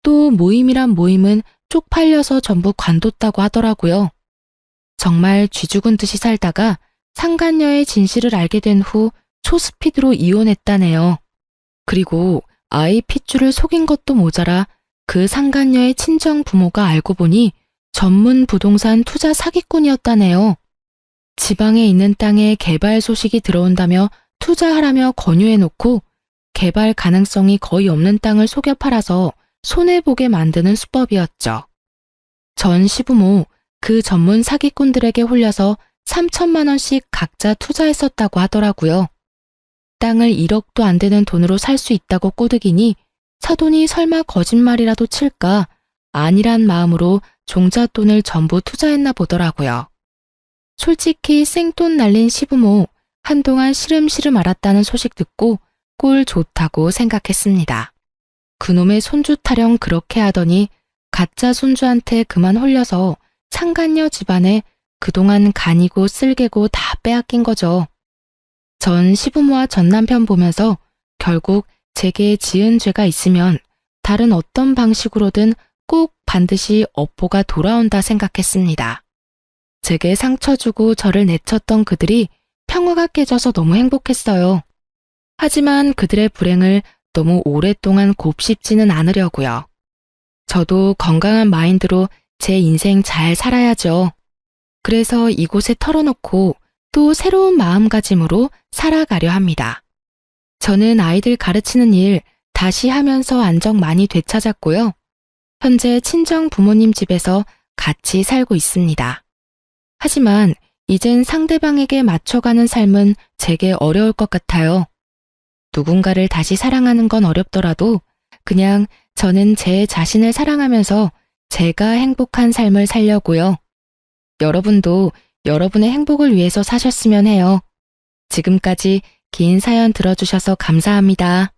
또 모임이란 모임은 쪽팔려서 전부 관뒀다고 하더라고요. 정말 쥐죽은 듯이 살다가 상간녀의 진실을 알게 된 후 초스피드로 이혼했다네요. 그리고 아이 핏줄을 속인 것도 모자라 그 상간녀의 친정 부모가 알고 보니 전문 부동산 투자 사기꾼이었다네요. 지방에 있는 땅에 개발 소식이 들어온다며 투자하라며 권유해놓고 개발 가능성이 거의 없는 땅을 속여 팔아서 손해보게 만드는 수법이었죠. 전 시부모 그 전문 사기꾼들에게 홀려서 3천만 원씩 각자 투자했었다고 하더라고요. 땅을 1억도 안 되는 돈으로 살 수 있다고 꼬드기니 사돈이 설마 거짓말이라도 칠까 아니란 마음으로 종잣돈을 전부 투자했나 보더라고요. 솔직히 생돈 날린 시부모 한동안 시름시름 앓았다는 소식 듣고 꼴 좋다고 생각했습니다. 그놈의 손주 타령 그렇게 하더니 가짜 손주한테 그만 홀려서 상간녀 집안에 그동안 간이고 쓸개고 다 빼앗긴 거죠. 전 시부모와 전 남편 보면서 결국 제게 지은 죄가 있으면 다른 어떤 방식으로든 꼭 반드시 업보가 돌아온다 생각했습니다. 제게 상처 주고 저를 내쳤던 그들이 평화가 깨져서 너무 행복했어요. 하지만 그들의 불행을 너무 오랫동안 곱씹지는 않으려고요. 저도 건강한 마인드로 제 인생 잘 살아야죠. 그래서 이곳에 털어놓고 또 새로운 마음가짐으로 살아가려 합니다. 저는 아이들 가르치는 일 다시 하면서 안정 많이 되찾았고요. 현재 친정 부모님 집에서 같이 살고 있습니다. 하지만 이젠 상대방에게 맞춰가는 삶은 제게 어려울 것 같아요. 누군가를 다시 사랑하는 건 어렵더라도 그냥 저는 제 자신을 사랑하면서 제가 행복한 삶을 살려고요. 여러분도 여러분의 행복을 위해서 사셨으면 해요. 지금까지 긴 사연 들어주셔서 감사합니다.